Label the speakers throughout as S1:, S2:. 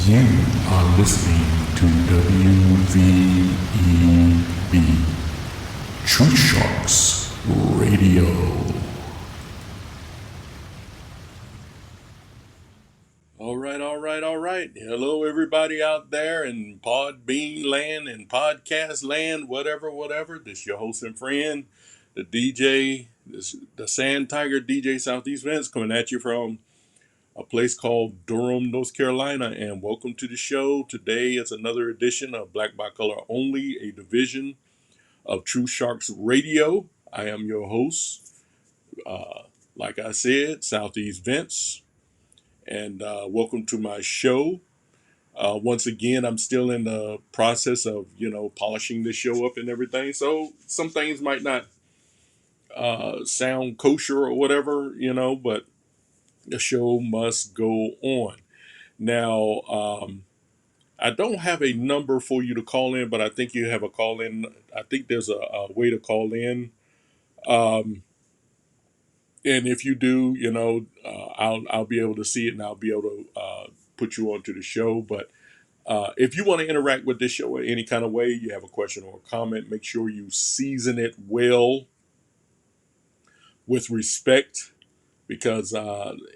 S1: You are listening to WVEB Truthsharks Radio.
S2: All right. Hello, everybody out there in Podbean land and podcast land, whatever. This your host and friend, the DJ, the Sand Tiger DJ Southeast Vince, coming at you from a place called Durham, North Carolina, and welcome to the show. Today is another edition of Black by Color Only, a division of Truthsharks Radio. I am your host, like I said, Southeast Vince, and welcome to my show. Once again, I'm still in the process of, polishing the show up and everything. So some things might not sound kosher or whatever, but the show must go on. Now, I don't have a number for you to call in, but I think you have a call in. I think there's a way to call in. And if you do, I'll be able to see it and I'll be able to put you onto the show. But if you want to interact with this show in any kind of way, you have a question or a comment, make sure you season it well with respect, because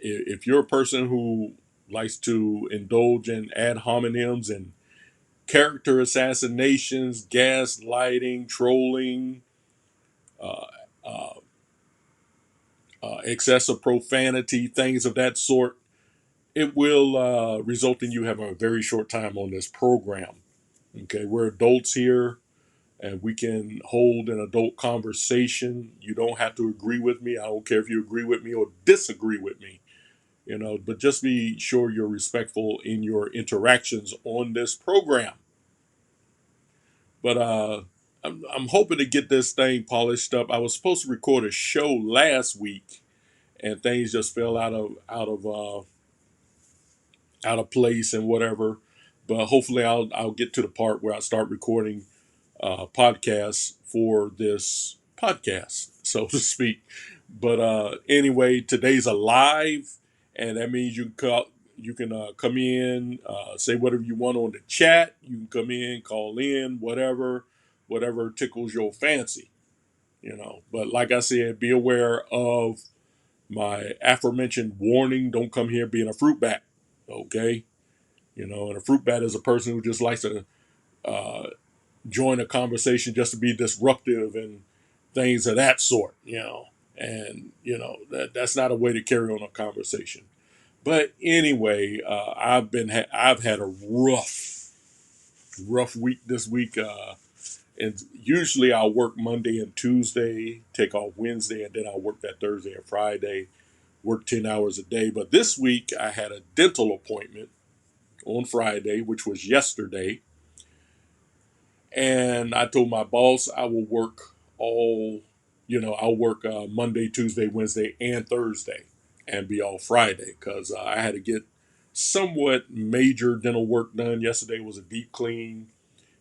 S2: if you're a person who likes to indulge in ad hominems and character assassinations, gaslighting, trolling, uh, uh, excessive profanity, things of that sort, it will result in you having a very short time on this program. Okay, we're adults here and we can hold an adult conversation. You don't have to agree with me. I don't care if you agree with me or disagree with me, but just be sure you're respectful in your interactions on this program. But I'm hoping to get this thing polished up. I was supposed to record a show last week, and things just fell out of place and whatever. But hopefully, I'll get to the part where I start recording podcasts for this podcast, so to speak. But anyway, today's a live, and that means you can come in, say whatever you want on the chat. You can come in, call in, whatever tickles your fancy, But like I said, be aware of my aforementioned warning. Don't come here being a fruit bat, okay? And a fruit bat is a person who just likes to uh, join a conversation just to be disruptive and things of that sort, And that's not a way to carry on a conversation. But anyway, I've had a rough week this week. And usually I'll work Monday and Tuesday, take off Wednesday, and then I'll work that Thursday and Friday, work 10 hours a day. But this week I had a dental appointment on Friday, which was yesterday. And I told my boss I will work I'll work Monday, Tuesday, Wednesday, and Thursday and be off Friday because I had to get somewhat major dental work done. Yesterday was a deep clean.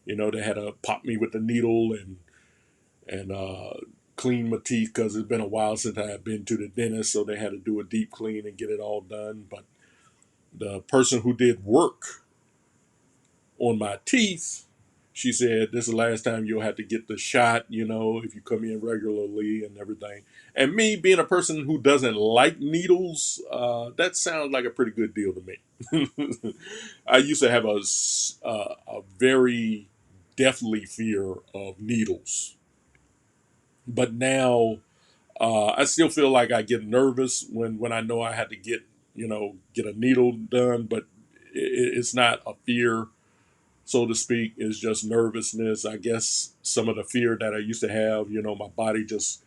S2: They had to pop me with the needle and clean my teeth because it's been a while since I had been to the dentist. So they had to do a deep clean and get it all done. But the person who did work on my teeth, she said, this is the last time you'll have to get the shot, if you come in regularly and everything. And me being a person who doesn't like needles, that sounds like a pretty good deal to me. I used to have a very deathly fear of needles. But now I still feel like I get nervous when I know I had to get a needle done, but it's not a fear, so to speak. Is just nervousness. I guess some of the fear that I used to have, my body just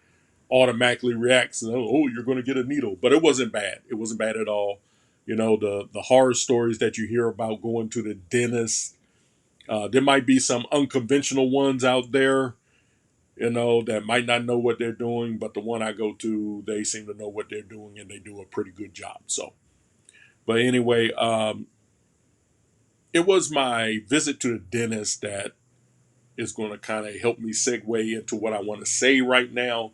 S2: automatically reacts and, oh, you're going to get a needle. But it wasn't bad. It wasn't bad at all. The horror stories that you hear about going to the dentist, there might be some unconventional ones out there, that might not know what they're doing, but the one I go to, they seem to know what they're doing and they do a pretty good job. So, but anyway, it was my visit to the dentist that is going to kind of help me segue into what I want to say right now.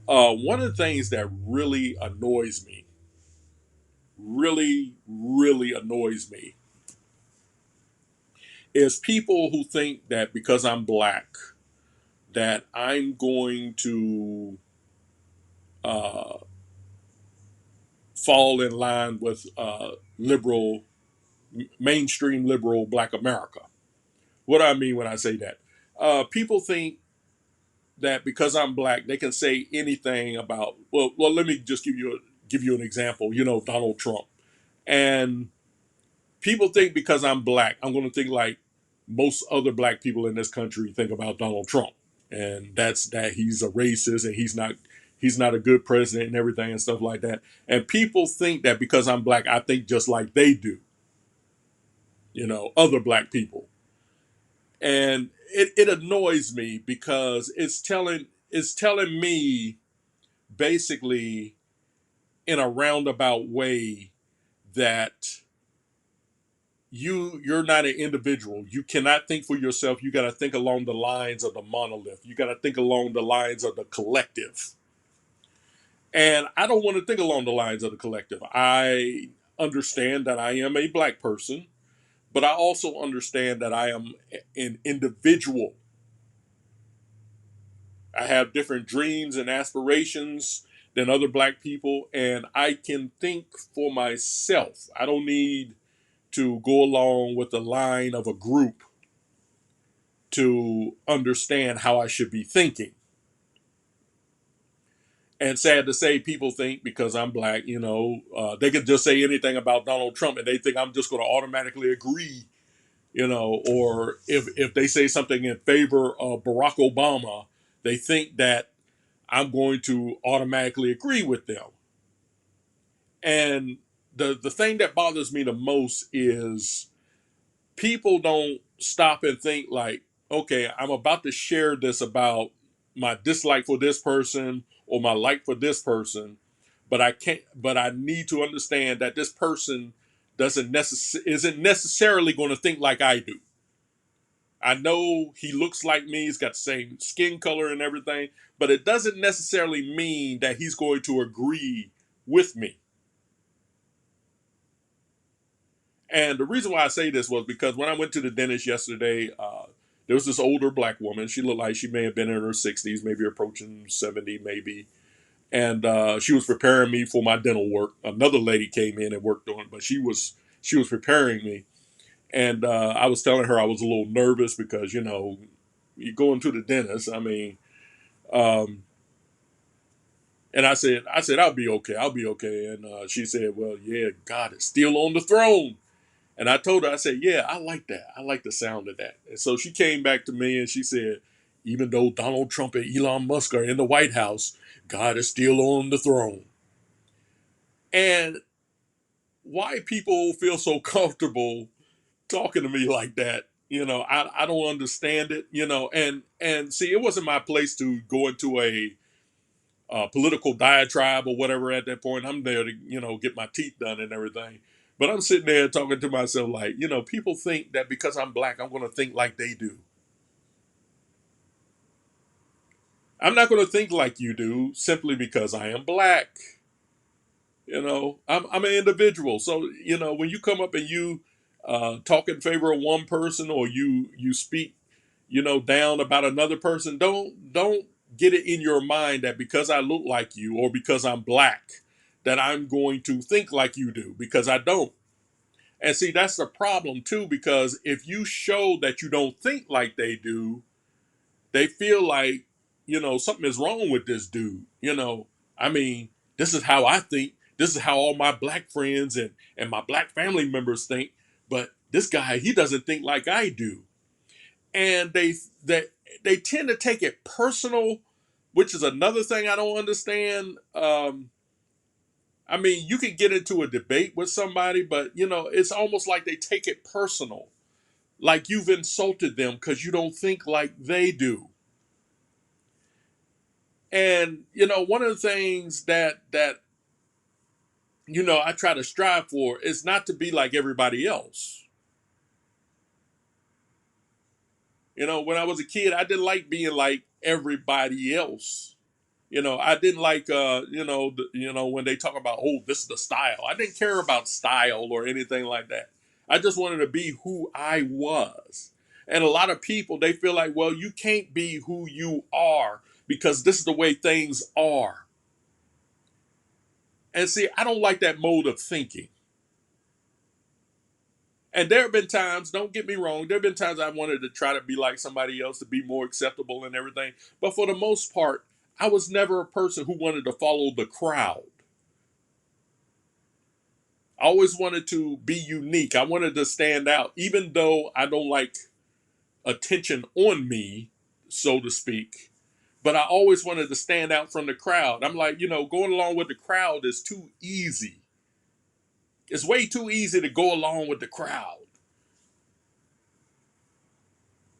S2: One of the things that really annoys me, really, really annoys me, is people who think that because I'm black, that I'm going to uh, fall in line with liberal, mainstream liberal black America. What do I mean when I say that? People think that because I'm black, they can say anything about. Well, let me just give you an example. You know, Donald Trump, and people think because I'm black, I'm going to think like most other black people in this country think about Donald Trump, and that's that he's a racist and he's not a good president and everything and stuff like that. And people think that because I'm black, I think just like they do. You know, other black people, and it annoys me because it's telling me basically in a roundabout way that you're not an individual. You cannot think for yourself. You got to think along the lines of the monolith. You got to think along the lines of the collective. And I don't want to think along the lines of the collective. I understand that I am a black person, but I also understand that I am an individual. I have different dreams and aspirations than other black people, and I can think for myself. I don't need to go along with the line of a group to understand how I should be thinking. And sad to say, people think because I'm black, they could just say anything about Donald Trump and they think I'm just going to automatically agree, or if they say something in favor of Barack Obama, they think that I'm going to automatically agree with them. And the thing that bothers me the most is people don't stop and think like, okay, I'm about to share this about my dislike for this person or my like for this person, but I can't. But I need to understand that this person isn't necessarily going to think like I do. I know he looks like me; he's got the same skin color and everything, but it doesn't necessarily mean that he's going to agree with me. And the reason why I say this was because when I went to the dentist yesterday, there was this older black woman. She looked like she may have been in her 60s, maybe approaching 70, maybe. And she was preparing me for my dental work. Another lady came in and worked on it, but she was preparing me. And I was telling her I was a little nervous because, you going to the dentist. I mean, um, and I said, I'll be okay. I'll be okay. And she said, well, yeah, God is still on the throne. And I told her, I said, yeah, I like that. I like the sound of that. And so she came back to me and she said, even though Donald Trump and Elon Musk are in the White House, God is still on the throne. And why people feel so comfortable talking to me like that, I don't understand it, and see, it wasn't my place to go into a political diatribe or whatever at that point. I'm there to, get my teeth done and everything. But I'm sitting there talking to myself like, people think that because I'm black, I'm going to think like they do. I'm not going to think like you do simply because I am black. I'm an individual. So, when you come up and you talk in favor of one person or you speak, down about another person, don't get it in your mind that because I look like you or because I'm black, that I'm going to think like you do, because I don't. And see, that's the problem too, because if you show that you don't think like they do, they feel like, something is wrong with this dude. I mean, this is how I think. This is how all my black friends and my black family members think. But this guy, he doesn't think like I do. And they they tend to take it personal, which is another thing I don't understand. I mean, you can get into a debate with somebody, but it's almost like they take it personal, like you've insulted them because you don't think like they do. And one of the things that I try to strive for is not to be like everybody else. When I was a kid, I didn't like being like everybody else. I didn't like when they talk about, oh, this is the style. I didn't care about style or anything like that. I just wanted to be who I was. And a lot of people, they feel like, well, you can't be who you are because this is the way things are. And see, I don't like that mode of thinking. And there have been times, don't get me wrong, there have been times I wanted to try to be like somebody else to be more acceptable and everything. But for the most part, I was never a person who wanted to follow the crowd. I always wanted to be unique. I wanted to stand out, even though I don't like attention on me, so to speak. But I always wanted to stand out from the crowd. I'm like, going along with the crowd is too easy. It's way too easy to go along with the crowd.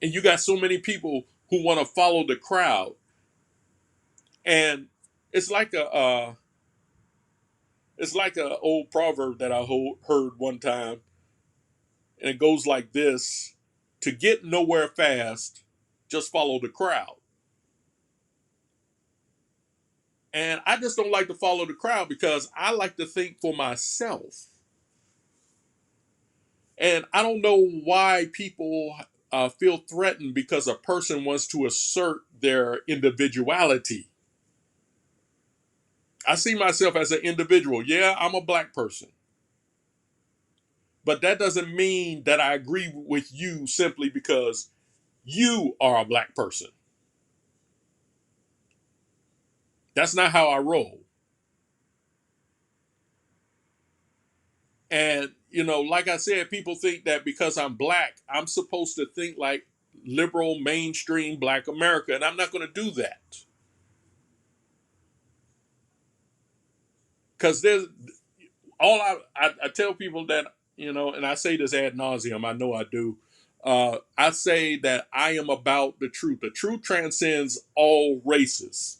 S2: And you got so many people who want to follow the crowd. And it's like a old proverb that I heard one time, and it goes like this: to get nowhere fast, just follow the crowd. And I just don't like to follow the crowd because I like to think for myself. And I don't know why people feel threatened because a person wants to assert their individuality. I see myself as an individual. Yeah, I'm a black person. But that doesn't mean that I agree with you simply because you are a black person. That's not how I roll. And, like I said, people think that because I'm black, I'm supposed to think like liberal, mainstream black America. And I'm not going to do that. Because there's all I tell people that, and I say this ad nauseum, I know I do. I say that I am about the truth. The truth transcends all races,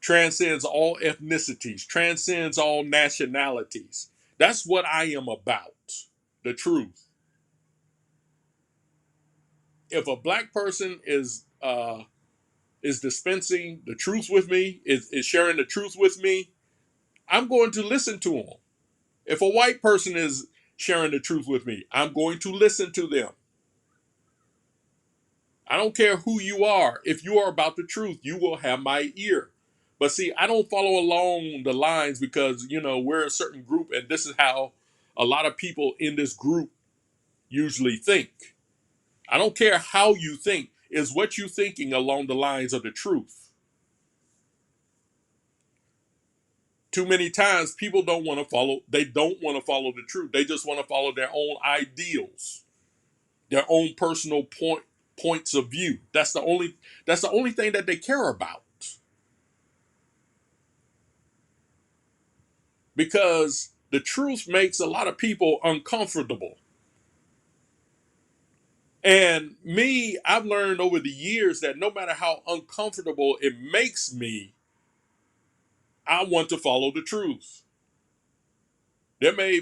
S2: transcends all ethnicities, transcends all nationalities. That's what I am about. The truth. If a black person is dispensing the truth with me, is sharing the truth with me, I'm going to listen to them. If a white person is sharing the truth with me, I'm going to listen to them. I don't care who you are. If you are about the truth, you will have my ear. But see, I don't follow along the lines because, we're a certain group and this is how a lot of people in this group usually think. I don't care how you think, is what you thinking along the lines of the truth. Too many times people they don't want to follow the truth. They just want to follow their own ideals, their own personal points of view. That's the only thing that they care about. Because the truth makes a lot of people uncomfortable. And me, I've learned over the years that no matter how uncomfortable it makes me, I want to follow the truth. I may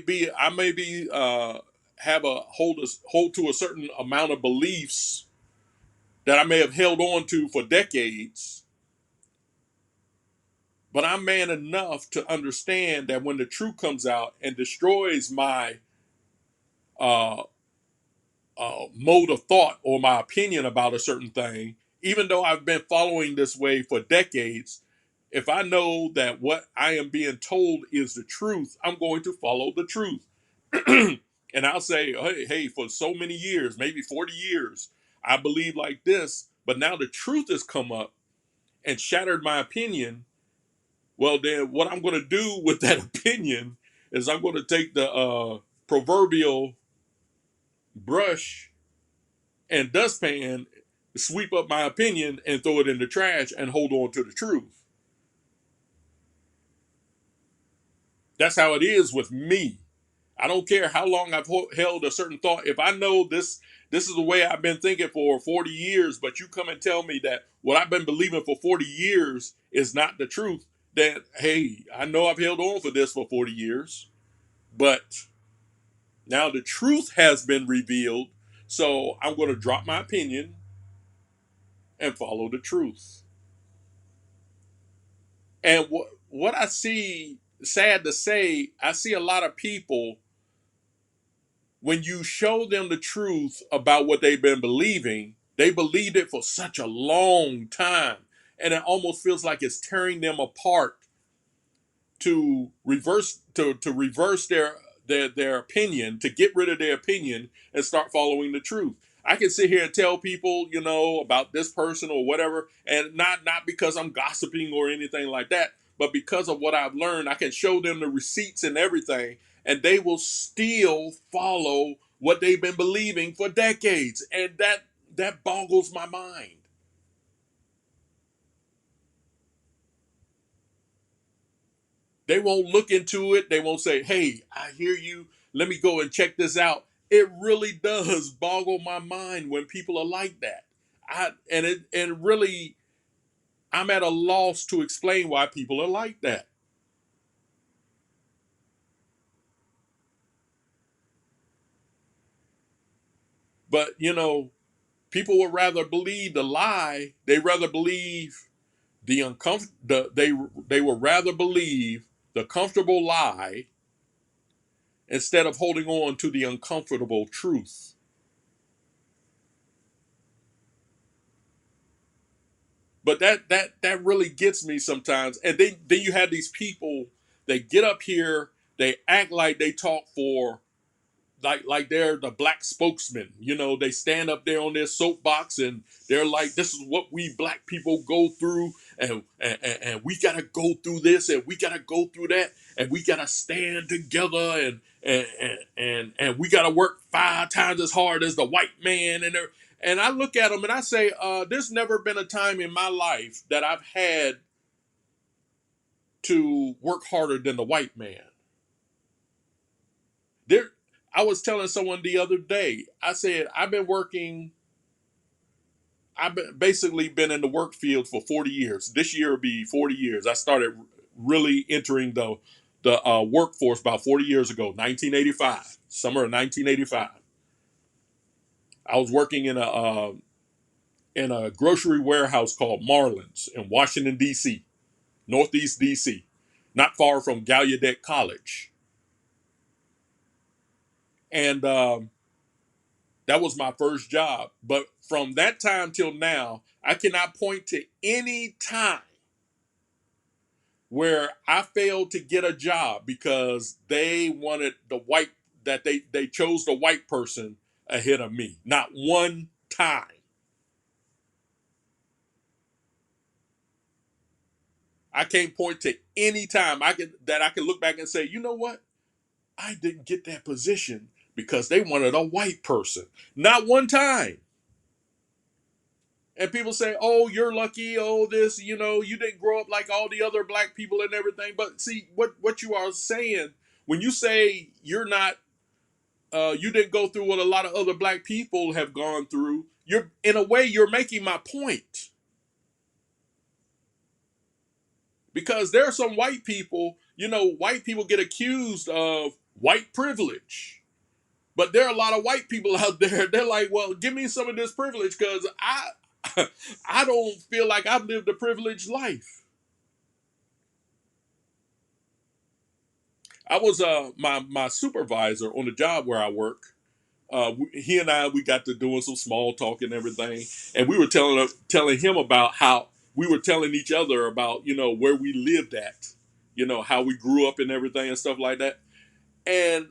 S2: be have a hold to a certain amount of beliefs that I may have held on to for decades, but I'm man enough to understand that when the truth comes out and destroys my uh, mode of thought or my opinion about a certain thing, even though I've been following this way for decades, if I know that what I am being told is the truth, I'm going to follow the truth. And I'll say, hey, for so many years, maybe 40 years, I believe like this, but now the truth has come up and shattered my opinion. Well, then what I'm going to do with that opinion is I'm going to take the proverbial brush and dustpan, sweep up my opinion and throw it in the trash and hold on to the truth. That's how it is with me. I don't care how long I've held a certain thought. If I know this is the way I've been thinking for 40 years, but you come and tell me that what I've been believing for 40 years is not the truth, then hey, I know I've held on for this for 40 years, but now the truth has been revealed, so I'm going to drop my opinion and follow the truth. And what I see, sad to say, I see a lot of people when you show them the truth about what they've been believing, they believed it for such a long time. And it almost feels like it's tearing them apart to reverse their opinion, to get rid of their opinion and start following the truth. I can sit here and tell people, about this person or whatever, and not because I'm gossiping or anything like that, but because of what I've learned. I can show them the receipts and everything, and they will still follow what they've been believing for decades, and that boggles my mind. They won't look into it. They won't say, "Hey, I hear you. Let me go and check this out." It really does boggle my mind when people are like that. And really, I'm at a loss to explain why people are like that. But people would rather believe the lie. They rather believe the uncomfortable. They would rather believe the comfortable lie instead of holding on to the uncomfortable truth. But that really gets me sometimes. And then you have these people, they get up here, they act like they talk for, like they're the black spokesman. They stand up there on their soapbox and they're like, "This is what we black people go through, and we gotta go through this, and we gotta go through that, and we gotta stand together, and we gotta work 5 times as hard as the white man." And I look at them and I say, there's never been a time in my life that I've had to work harder than the white man. There, I was telling someone the other day. I said I've been working. I've basically been in the work field for 40 years. This year will be 40 years. I started really entering the workforce about 40 years ago, 1985, summer of 1985. I was working in a grocery warehouse called Marlin's in Washington D.C., Northeast D.C., not far from Gallaudet College, and that was my first job. But from that time till now, I cannot point to any time where I failed to get a job because they wanted the white, that they chose the white person ahead of me. Not one time. I can't point to any time I can look back and say, you know what? I didn't get that position because they wanted a white person. Not one time. And people say, "Oh, you're lucky. Oh, this, you didn't grow up like all the other black people and everything." But see, what you are saying when you say you're not, you didn't go through what a lot of other black people have gone through. You're, in a way, you're making my point, because there are some white people. White people get accused of white privilege. But there are a lot of white people out there. They're like, "Well, give me some of this privilege because I don't feel like I've lived a privileged life." I was my supervisor on the job where I work. He and we got to doing some small talk and everything, and we were telling him about how we were telling each other about where we lived at, how we grew up and everything and stuff like that. And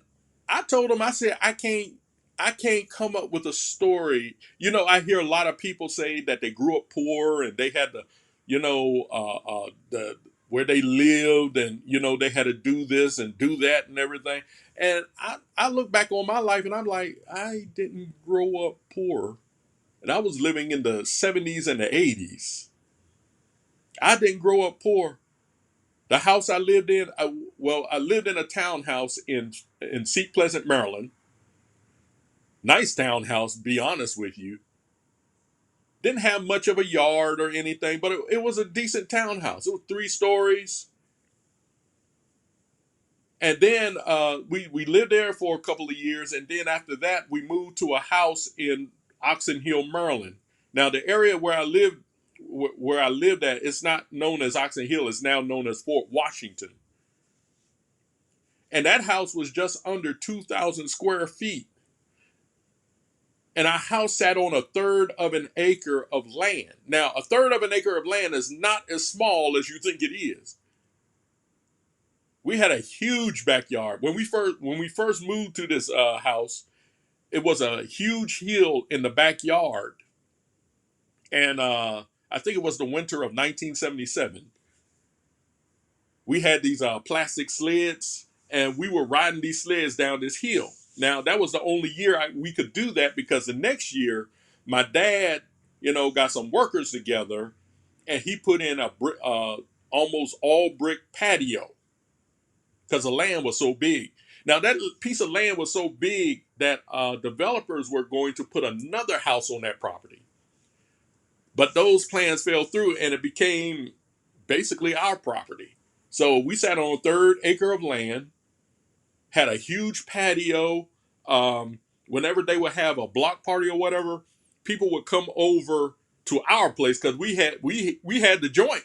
S2: I told him, I said, I can't come up with a story. I hear a lot of people say that they grew up poor and they had to, the where they lived, and they had to do this and do that and everything. And I look back on my life and I'm like, I didn't grow up poor, and I was living in the 70s and the 80s. I didn't grow up poor. The house I lived in, I lived in a townhouse in Seat Pleasant, Maryland. Nice townhouse, be honest with you. Didn't have much of a yard or anything, but it was a decent townhouse. It was 3 stories. And then we lived there for a couple of years. And then after that, we moved to a house in Oxon Hill, Maryland. Now, the area where I lived at, it's not known as Oxon Hill. It's now known as Fort Washington. And that house was just under 2,000 square feet. And our house sat on a third of an acre of land. Now, a third of an acre of land is not as small as you think it is. We had a huge backyard when we first moved to this house. It was a huge hill in the backyard, and I think it was the winter of 1977. We had these plastic sleds, and we were riding these sleds down this hill. Now that was the only year we could do that, because the next year my dad, got some workers together, and he put in a almost all brick patio because the land was so big. Now that piece of land was so big that developers were going to put another house on that property, but those plans fell through, and it became basically our property. So we sat on a third acre of land, had a huge patio. Whenever they would have a block party or whatever, people would come over to our place because we had the joint.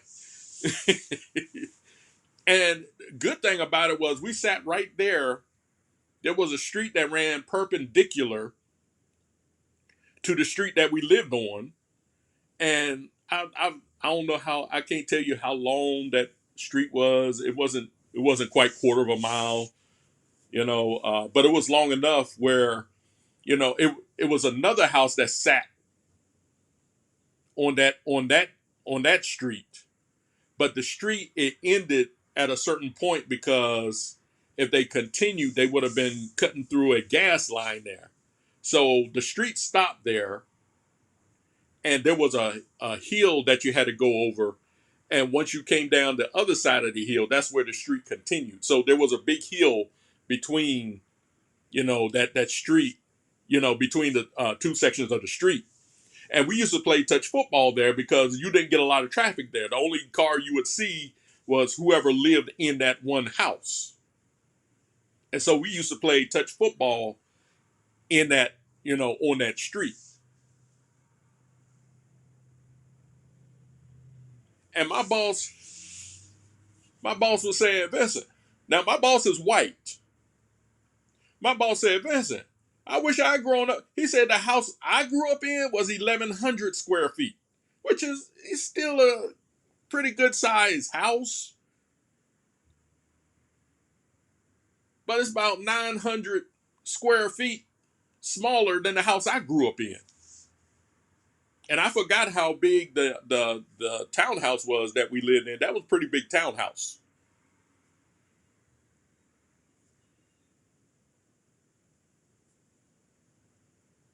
S2: And good thing about it was we sat right there. There was a street that ran perpendicular to the street that we lived on, and I don't know how, I can't tell you how long that street was. It wasn't quite quarter of a mile, but it was long enough where it was another house that sat on that street, but the street, it ended at a certain point, because if they continued, they would have been cutting through a gas line there. So the street stopped there, and there was a hill that you had to go over. And once you came down the other side of the hill, that's where the street continued. So there was a big hill between, that street, between the two sections of the street. And we used to play touch football there because you didn't get a lot of traffic there. The only car you would see was whoever lived in that one house. And so we used to play touch football in that, on that street. And my boss was saying, Vincent, now my boss is white. My boss said, Vincent, I wish I had grown up. He said the house I grew up in was 1,100 square feet, which is still a pretty good size house, but it's about 900 square feet smaller than the house I grew up in. And I forgot how big the townhouse was that we lived in. That was a pretty big townhouse.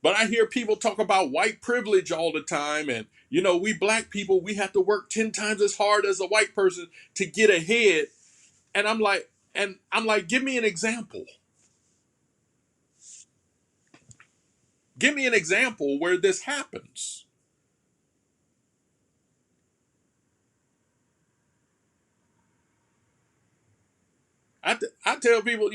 S2: But I hear people talk about white privilege all the time. And, we black people, we have to work 10 times as hard as a white person to get ahead. And I'm like, give me an example. Give me an example where this happens. I tell people,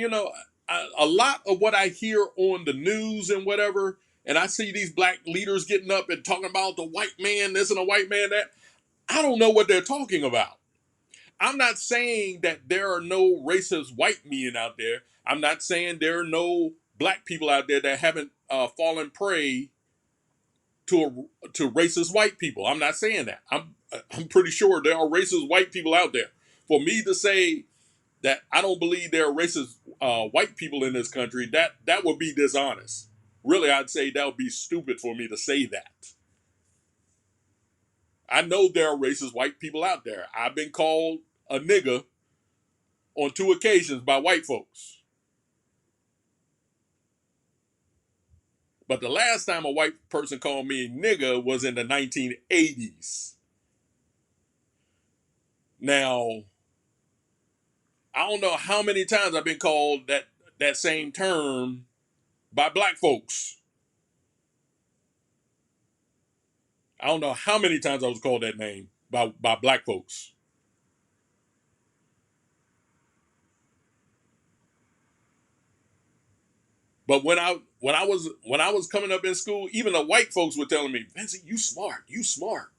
S2: a lot of what I hear on the news and whatever, and I see these black leaders getting up and talking about the white man this and the white man that, I don't know what they're talking about. I'm not saying that there are no racist white men out there. I'm not saying there are no black people out there that haven't fallen prey to racist white people. I'm not saying that. I'm pretty sure there are racist white people out there. For me to say that I don't believe there are racist white people in this country, that would be dishonest. Really, I'd say that would be stupid for me to say that. I know there are racist white people out there. I've been called a nigger on 2 occasions by white folks. But the last time a white person called me a nigger was in the 1980s. Now, I don't know how many times I've been called that same term by black folks. I don't know how many times I was called that name by black folks. But when I was coming up in school, even the white folks were telling me, Vincent, you smart, you smart.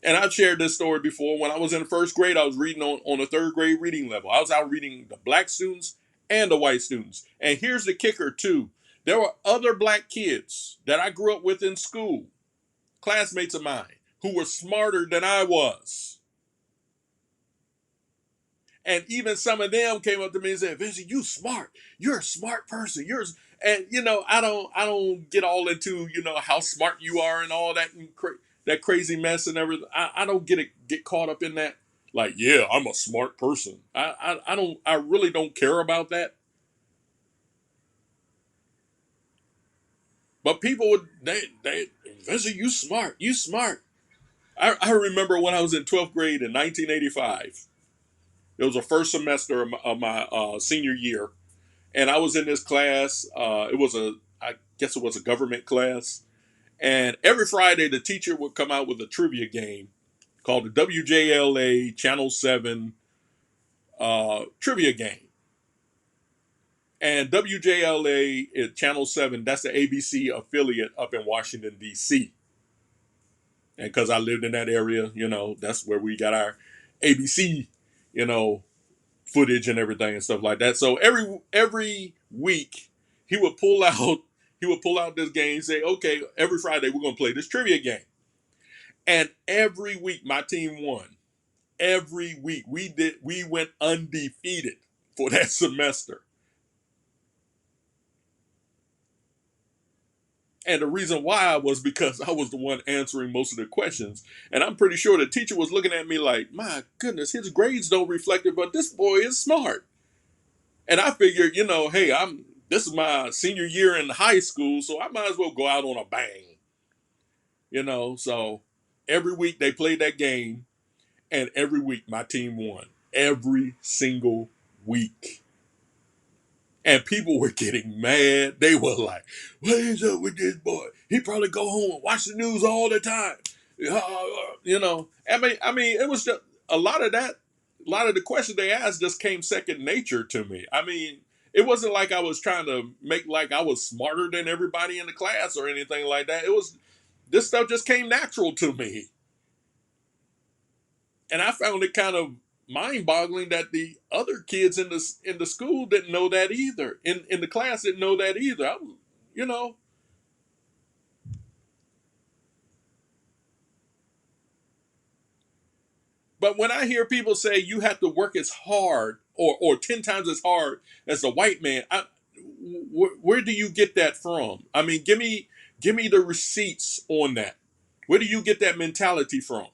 S2: And I've shared this story before. When I was in the first grade, I was reading on a third grade reading level. I was out reading the black students and the white students. And here's the kicker too. There were other black kids that I grew up with in school, classmates of mine, who were smarter than I was. And even some of them came up to me and said, "Vincent, you smart. You're a smart person. And I don't get all into how smart you are and all that that crazy mess and everything. I don't get caught up in that. Like, yeah, I'm a smart person. I really don't care about that. But people would they Vincent, you smart. I remember when I was in 12th grade in 1985. It was the first semester of my senior year, and I was in this class. I guess it was a government class, and every Friday the teacher would come out with a trivia game called the WJLA Channel 7 trivia game. And WJLA is Channel 7, that's the ABC affiliate up in Washington, D.C. And because I lived in that area, that's where we got our ABC, you know, footage and everything and stuff like that. So every week he would pull out this game and say, okay, every Friday we're gonna play this trivia game. And every week my team won. Every week we went undefeated for that semester. And the reason why was because I was the one answering most of the questions. And I'm pretty sure the teacher was looking at me like, my goodness, his grades don't reflect it, but this boy is smart. And I figured, hey, this is my senior year in high school, so I might as well go out on a bang. So every week they played that game, and every week my team won. Every single week. And people were getting mad. They were like, what is up with this boy? He probably go home and watch the news all the time. It was just a lot of that. A lot of the questions they asked just came second nature to me. I mean, it wasn't like I was trying to make like I was smarter than everybody in the class or anything like that. This stuff just came natural to me. And I found it kind of mind-boggling that the other kids in the school didn't know that either. In the class didn't know that either. You know. But when I hear people say you have to work as hard or 10 times as hard as the white man, where do you get that from? I mean, give me the receipts on that. Where do you get that mentality from?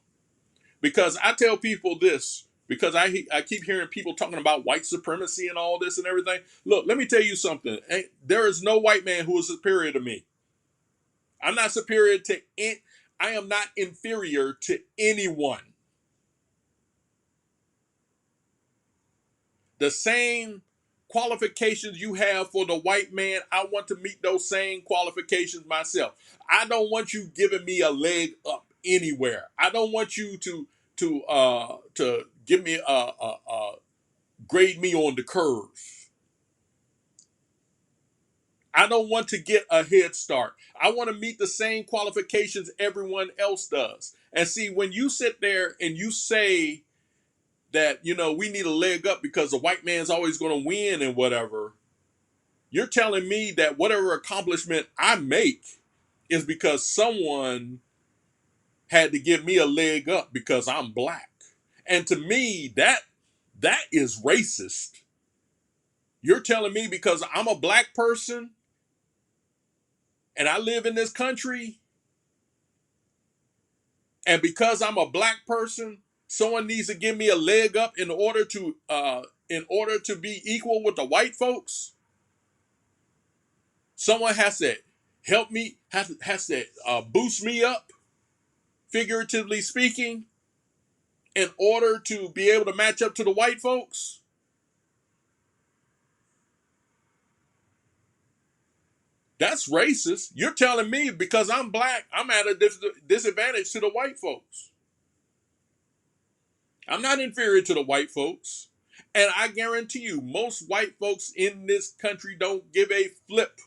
S2: Because I tell people this, because I keep hearing people talking about white supremacy and all this and everything. Look, let me tell you something. There is no white man who is superior to me. I'm not superior to I am not inferior to anyone. The same qualifications you have for the white man, I want to meet those same qualifications myself. I don't want you giving me a leg up anywhere. I don't want you to give me a grade me on the curve. I don't want to get a head start. I want to meet the same qualifications everyone else does. And see, when you sit there and you say that, we need a leg up because the white man's always going to win and whatever, you're telling me that whatever accomplishment I make is because someone had to give me a leg up because I'm black. And to me, that is racist. You're telling me because I'm a black person and I live in this country, and because I'm a black person, someone needs to give me a leg up in order to be equal with the white folks. Someone has to help me, has to boost me up, figuratively speaking, in order to be able to match up to the white folks. That's racist. You're telling me because I'm black, I'm at a disadvantage to the white folks. I'm not inferior to the white folks. And I guarantee you, most white folks in this country don't give a flip.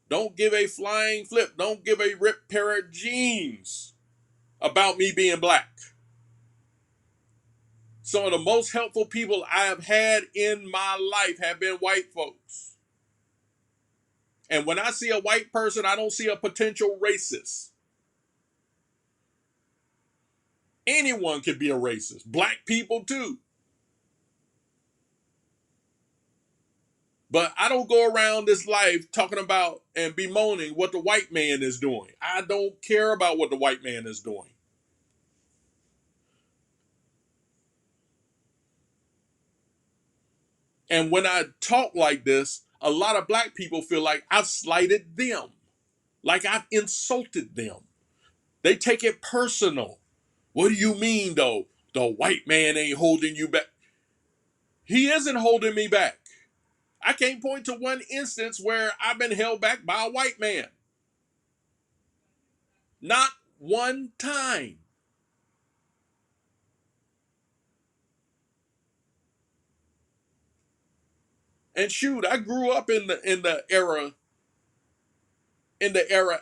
S2: Don't give a flying flip. Don't give a ripped pair of jeans about me being black. Some of the most helpful people I have had in my life have been white folks. And when I see a white person, I don't see a potential racist. Anyone can be a racist. Black people too. But I don't go around this life talking about and bemoaning what the white man is doing. I don't care about what the white man is doing. And when I talk like this, a lot of black people feel like I've slighted them, like I've insulted them. They take it personal. What do you mean, though? The white man ain't holding you back. He isn't holding me back. I can't point to one instance where I've been held back by a white man. Not one time. And shoot, I grew up in the era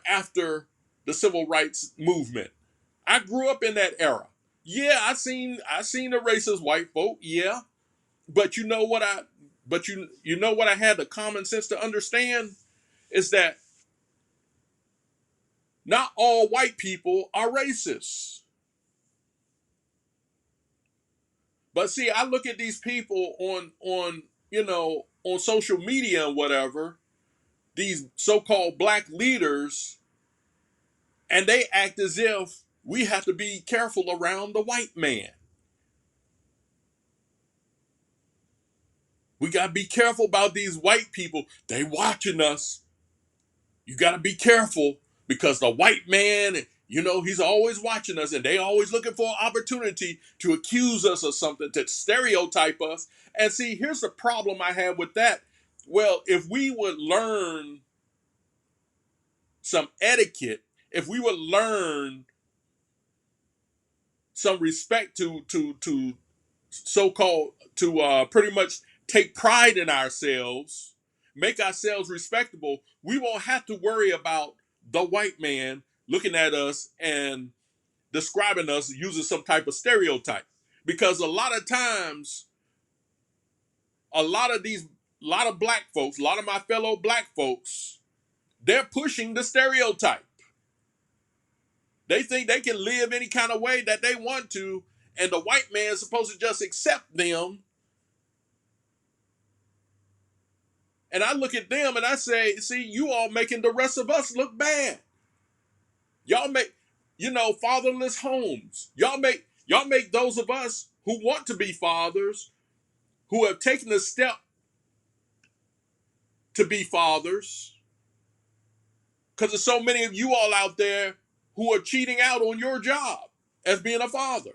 S2: after the civil rights movement. I grew up in that era. Yeah, I seen the racist white folk, yeah. But you know what I had the common sense to understand is that not all white people are racist. But see, I look at these people on social media and whatever, these so-called black leaders, and they act as if we have to be careful around the white man. We got to be careful about these white people. They watching us. You got to be careful because the white man, he's always watching us and they always looking for an opportunity to accuse us of something, to stereotype us. And see, here's the problem I have with that. Well, if we would learn some etiquette, if we would learn some respect to so-called to pretty much take pride in ourselves, make ourselves respectable, we won't have to worry about the white man looking at us and describing us using some type of stereotype. Because a lot of times, a lot of these, a lot of black folks, a lot of my fellow black folks, they're pushing the stereotype. They think they can live any kind of way that they want to, and the white man is supposed to just accept them. And I look at them and I say, see, you all making the rest of us look bad. Y'all make, fatherless homes. Y'all make those of us who want to be fathers, who have taken the step to be fathers, because there's so many of you all out there who are cheating out on your job as being a father.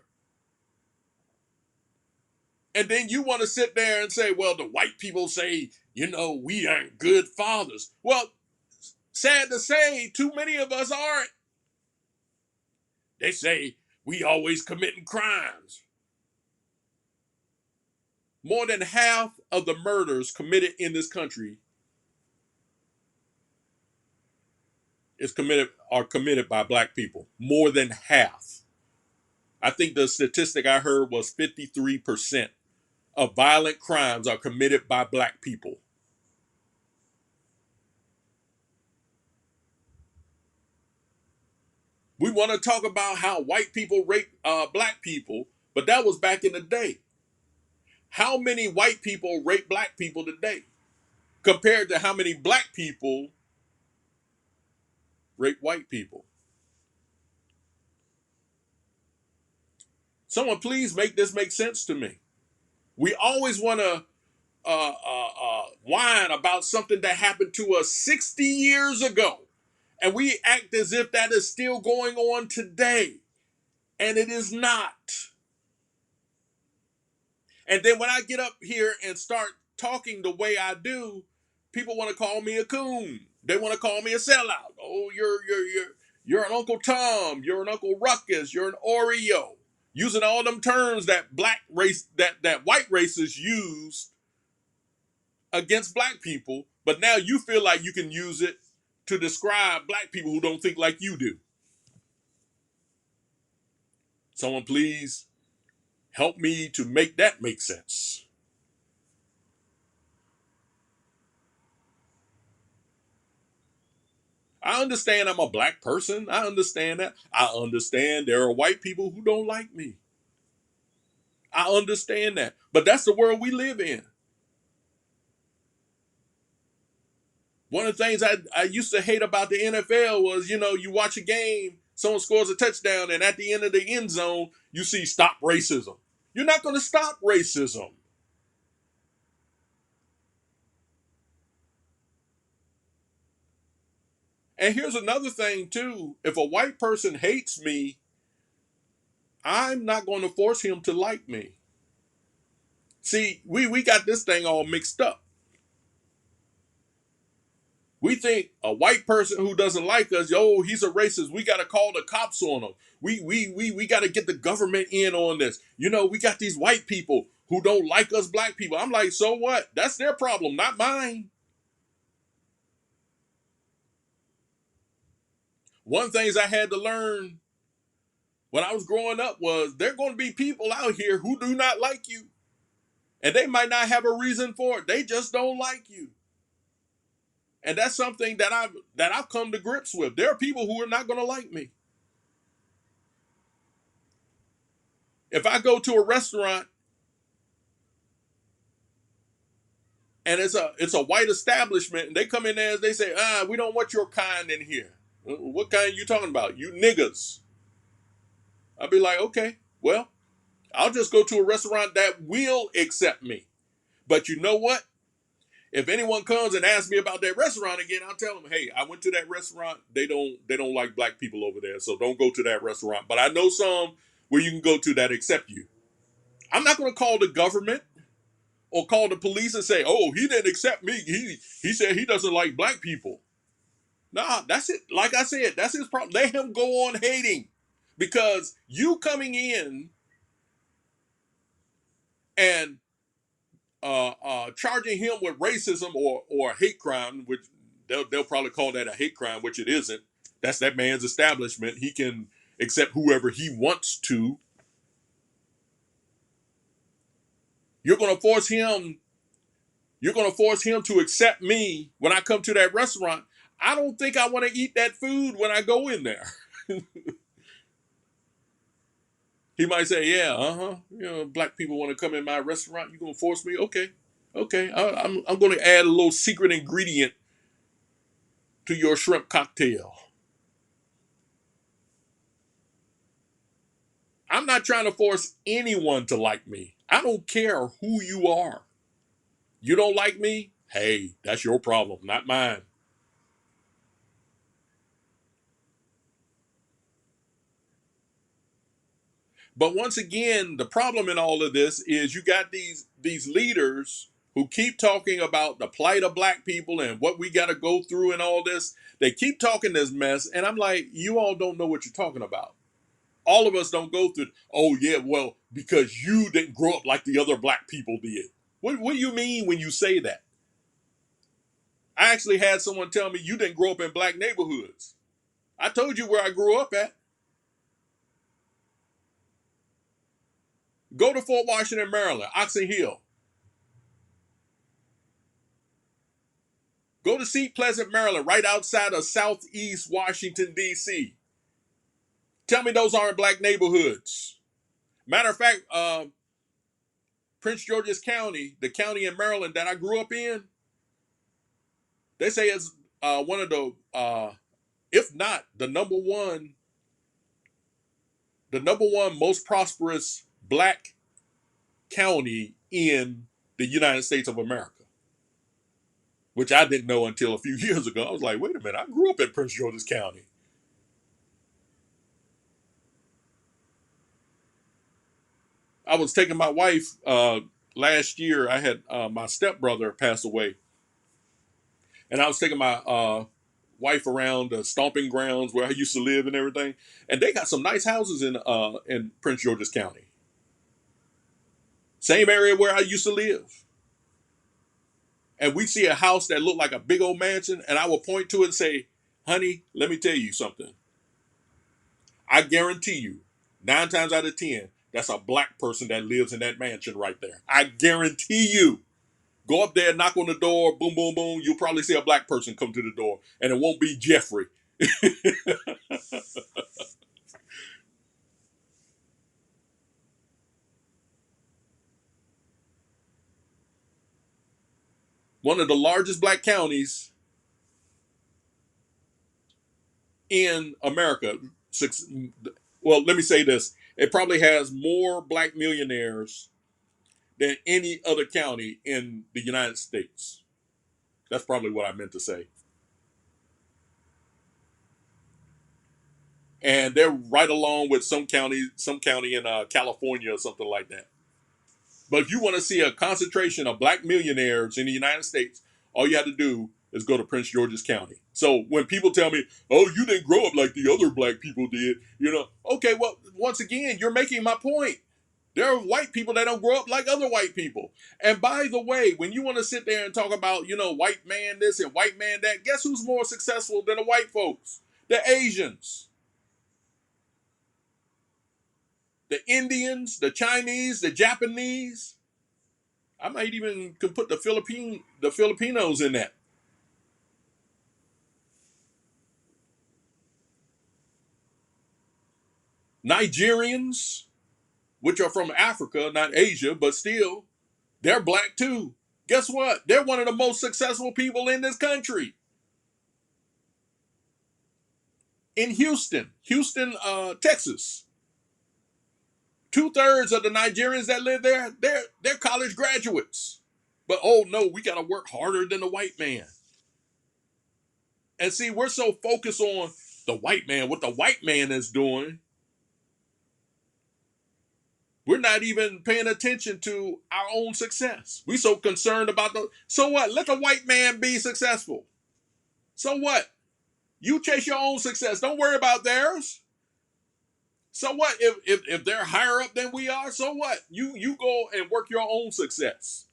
S2: And then you want to sit there and say, well, the white people say, we aren't good fathers. Well, sad to say, too many of us aren't. They say we always committing crimes. More than half of the murders committed in this country are committed by black people. More than half. I think the statistic I heard was 53% of violent crimes are committed by black people. We want to talk about how white people rape black people, but that was back in the day. How many white people rape black people today compared to how many black people rape white people? Someone please make this make sense to me. We always want to whine about something that happened to us 60 years ago. And we act as if that is still going on today. And it is not. And then when I get up here and start talking the way I do, people want to call me a coon. They want to call me a sellout. Oh, you're an Uncle Tom. You're an Uncle Ruckus. You're an Oreo. Using all them terms that that white racists use against black people, but now you feel like you can use it to describe black people who don't think like you do. Someone please Help me to make that make sense. I understand I'm a black person. I understand that. I understand there are white people who don't like me. I understand that. But that's the world we live in. One of the things I used to hate about the NFL was, you watch a game, someone scores a touchdown, and at the end of the end zone, you see stop racism. You're not going to stop racism. And here's another thing, too. If a white person hates me, I'm not going to force him to like me. See, we got this thing all mixed up. We think a white person who doesn't like us, he's a racist. We got to call the cops on him. We got to get the government in on this. We got these white people who don't like us black people. I'm like, so what? That's their problem, not mine. One of the things I had to learn when I was growing up was there are going to be people out here who do not like you. And they might not have a reason for it. They just don't like you. And that's something that I've come to grips with. There are people who are not going to like me. If I go to a restaurant and it's a white establishment and they come in there and they say, we don't want your kind in here. What kind are you talking about? You niggas. I'll be like, okay, well, I'll just go to a restaurant that will accept me. But you know what? If anyone comes and asks me about that restaurant again, I'll tell them, hey, I went to that restaurant. They don't like black people over there, so don't go to that restaurant. But I know some where you can go to that accept you. I'm not going to call the government or call the police and say, oh, he didn't accept me. He said he doesn't like black people. Nah, that's it. Like I said, that's his problem. Let him go on hating. Because you coming in and charging him with racism or hate crime, which they'll probably call that a hate crime, which it isn't. That's that man's establishment. He can accept whoever he wants to. You're going to force him. You're going to force him to accept me when I come to that restaurant. I don't think I want to eat that food when I go in there. He might say, yeah, black people want to come in my restaurant. You're going to force me? Okay. I'm going to add a little secret ingredient to your shrimp cocktail. I'm not trying to force anyone to like me. I don't care who you are. You don't like me? Hey, that's your problem, not mine. But once again, the problem in all of this is you got these leaders who keep talking about the plight of black people and what we got to go through and all this. They keep talking this mess, and I'm like, you all don't know what you're talking about. All of us don't go through. Oh yeah, well, because you didn't grow up like the other black people did. What do you mean when you say that? I actually had someone tell me you didn't grow up in black neighborhoods. I told you where I grew up at. Go to Fort Washington, Maryland, Oxon Hill. Go to Seat Pleasant, Maryland, right outside of Southeast Washington, D.C. Tell me those aren't black neighborhoods. Matter of fact, Prince George's County, the county in Maryland that I grew up in, they say it's one of the, if not the number one most prosperous black county in the United States of America, which I didn't know until a few years ago. I was like, wait a minute, I grew up in Prince George's County. I was taking my wife last year. I had my stepbrother passed away, and I was taking my wife around the stomping grounds where I used to live and everything. And they got some nice houses in Prince George's County, same area where I used to live. And we see a house that looked like a big old mansion, and I will point to it and say, "Honey, let me tell you something. I guarantee you, 9 times out of 10, That's a black person that lives in that mansion right there. I guarantee you. Go up there, knock on the door, boom, boom, boom. You'll probably see a black person come to the door, and it won't be Jeffrey. One of the largest black counties in America. Well, let me say this: it probably has more black millionaires than any other county in the United States. That's probably what I meant to say. And they're right along with some county in California or something like that. But if you want to see a concentration of black millionaires in the United States, all you have to do is go to Prince George's County. So when people tell me, "Oh, you didn't grow up like the other black people did," okay, well, once again, you're making my point. There are white people that don't grow up like other white people. And by the way, when you want to sit there and talk about, white man this and white man that, guess who's more successful than the white folks? The Asians, the Indians, the Chinese, the Japanese. I might even could put the Filipinos in that. Nigerians, which are from Africa, not Asia, but still, they're black too. Guess what? They're one of the most successful people in this country. In Houston, Texas. 2/3 of the Nigerians that live there, they're college graduates. But oh no, we gotta work harder than the white man. And see, we're so focused on the white man, what the white man is doing. We're not even paying attention to our own success. We so concerned about so what? Let the white man be successful. So what? You chase your own success. Don't worry about theirs. So what? If they're higher up than we are, so what? You go and work your own success.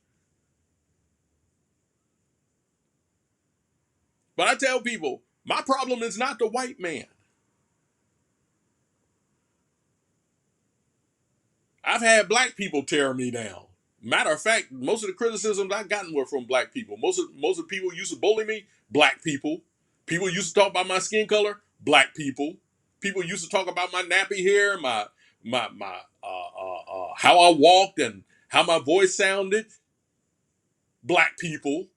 S2: But I tell people, my problem is not the white man. I've had black people tear me down. Matter of fact, most of the criticisms I've gotten were from black people. Most of the people used to bully me, black people. People used to talk about my skin color, black people. People used to talk about my nappy hair, my how I walked and how my voice sounded, black people.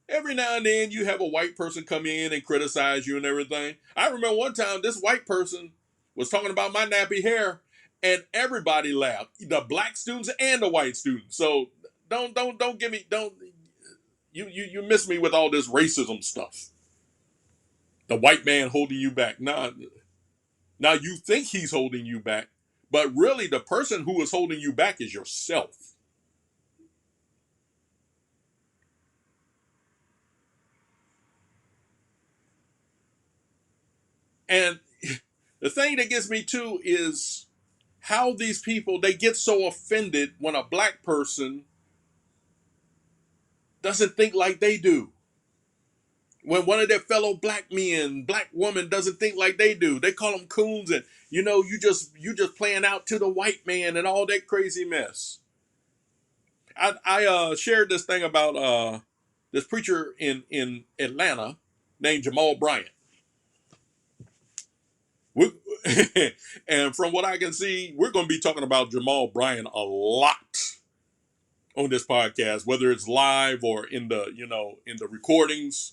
S2: Every now and then you have a white person come in and criticize you and everything. I remember one time this white person was talking about my nappy hair and everybody laughed. The black students and the white students. So don't give me don't you miss me with all this racism stuff. The white man holding you back. Now you think he's holding you back, but really the person who is holding you back is yourself. And the thing that gets me too is how these people they get so offended when a black person doesn't think like they do. When one of their fellow black men, black woman doesn't think like they do. They call them coons and you just playing out to the white man and all that crazy mess. I shared this thing about this preacher in Atlanta named Jamal Bryant. We, and from what I can see, we're going to be talking about Jamal Bryant a lot on this podcast, whether it's live or in the recordings.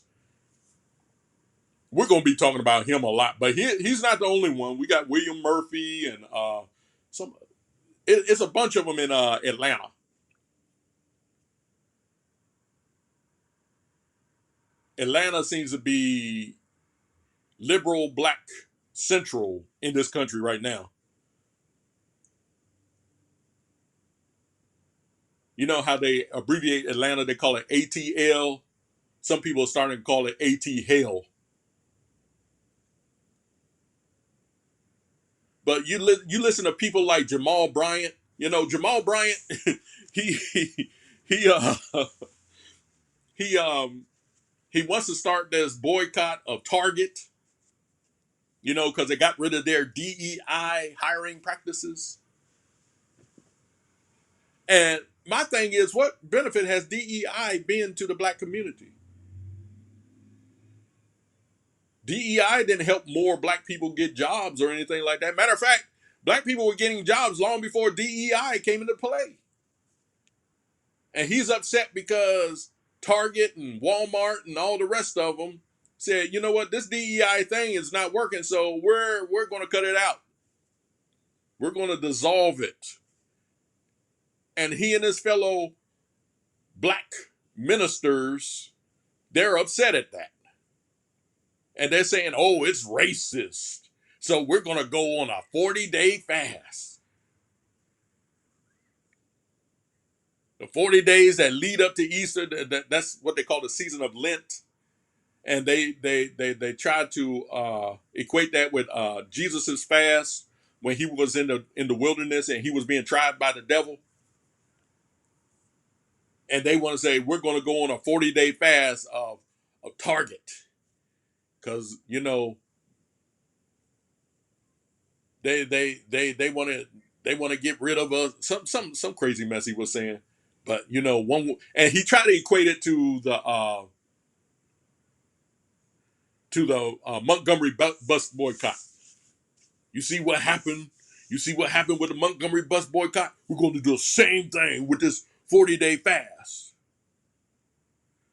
S2: We're going to be talking about him a lot, but he's not the only one. We got William Murphy and some. It's a bunch of them in Atlanta. Atlanta seems to be liberal black central in this country right now. You know how they abbreviate Atlanta? They call it ATL. Some people are starting to call it AT Hell. But you listen to people like Jamal Bryant. Jamal Bryant, he he he he wants to start this boycott of Target. because they got rid of their DEI hiring practices. And my thing is, what benefit has DEI been to the black community? DEI didn't help more black people get jobs or anything like that. Matter of fact, black people were getting jobs long before DEI came into play. And he's upset because Target and Walmart and all the rest of them said, you know what, this DEI thing is not working, so we're going to cut it out. We're going to dissolve it. And he and his fellow black ministers, they're upset at that. And they're saying, oh, it's racist. So we're going to go on a 40-day fast. The 40 days that lead up to Easter, that's what they call the season of Lent. And they tried to equate that with Jesus's fast when he was in the wilderness and he was being tried by the devil. And they want to say we're going to go on a 40-day fast of Target because they want to get rid of us. Some crazy mess he was saying, but one, and he tried to equate it to the Montgomery bus boycott. You see what happened? You see what happened with the Montgomery bus boycott? We're going to do the same thing with this 40-day fast.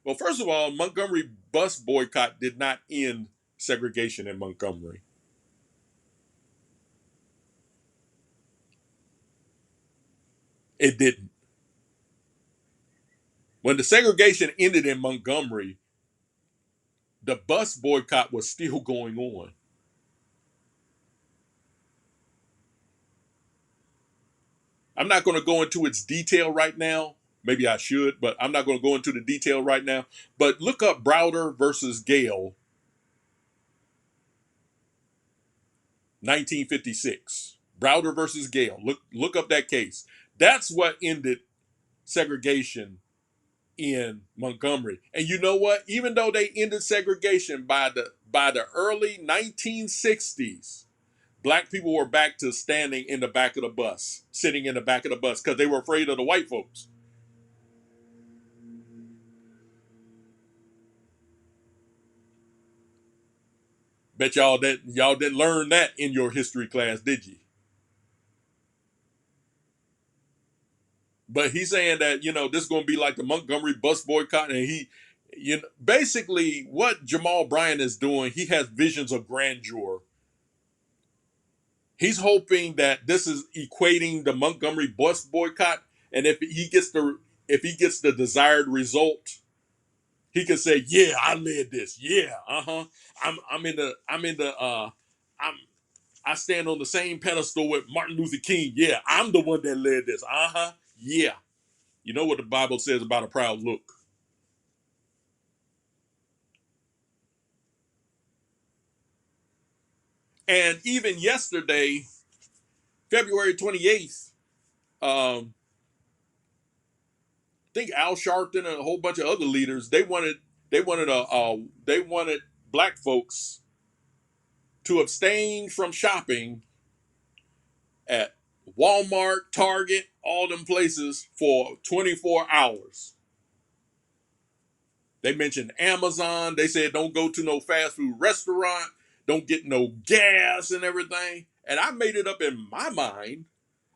S2: Well, first of all, Montgomery bus boycott did not end segregation in Montgomery. It didn't. When the segregation ended in Montgomery, the bus boycott was still going on. I'm not going to go into its detail right now. Maybe I should, but I'm not going to go into the detail right now. But look up Browder versus Gale, 1956. Browder versus Gale. Look up that case. That's what ended segregation in Montgomery. And you know what? Even though they ended segregation by the early 1960s, black people were back to standing in the back of the bus, sitting in the back of the bus because they were afraid of the white folks. Bet y'all didn't learn that in your history class, did you? But he's saying that this is going to be like the Montgomery bus boycott, and basically what Jamal Bryant is doing. He has visions of grandeur. He's hoping that this is equating the Montgomery bus boycott, and if he gets the desired result, he can say, "Yeah, I led this. Yeah, I'm I stand on the same pedestal with Martin Luther King. Yeah, I'm the one that led this. Yeah." You know what the Bible says about a proud look. And even yesterday, February 28th, I think Al Sharpton and a whole bunch of other leaders, they wanted black folks to abstain from shopping at Walmart, Target, all them places for 24 hours. They mentioned Amazon. They said don't go to no fast food restaurant, don't get no gas and everything. And I made it up in my mind.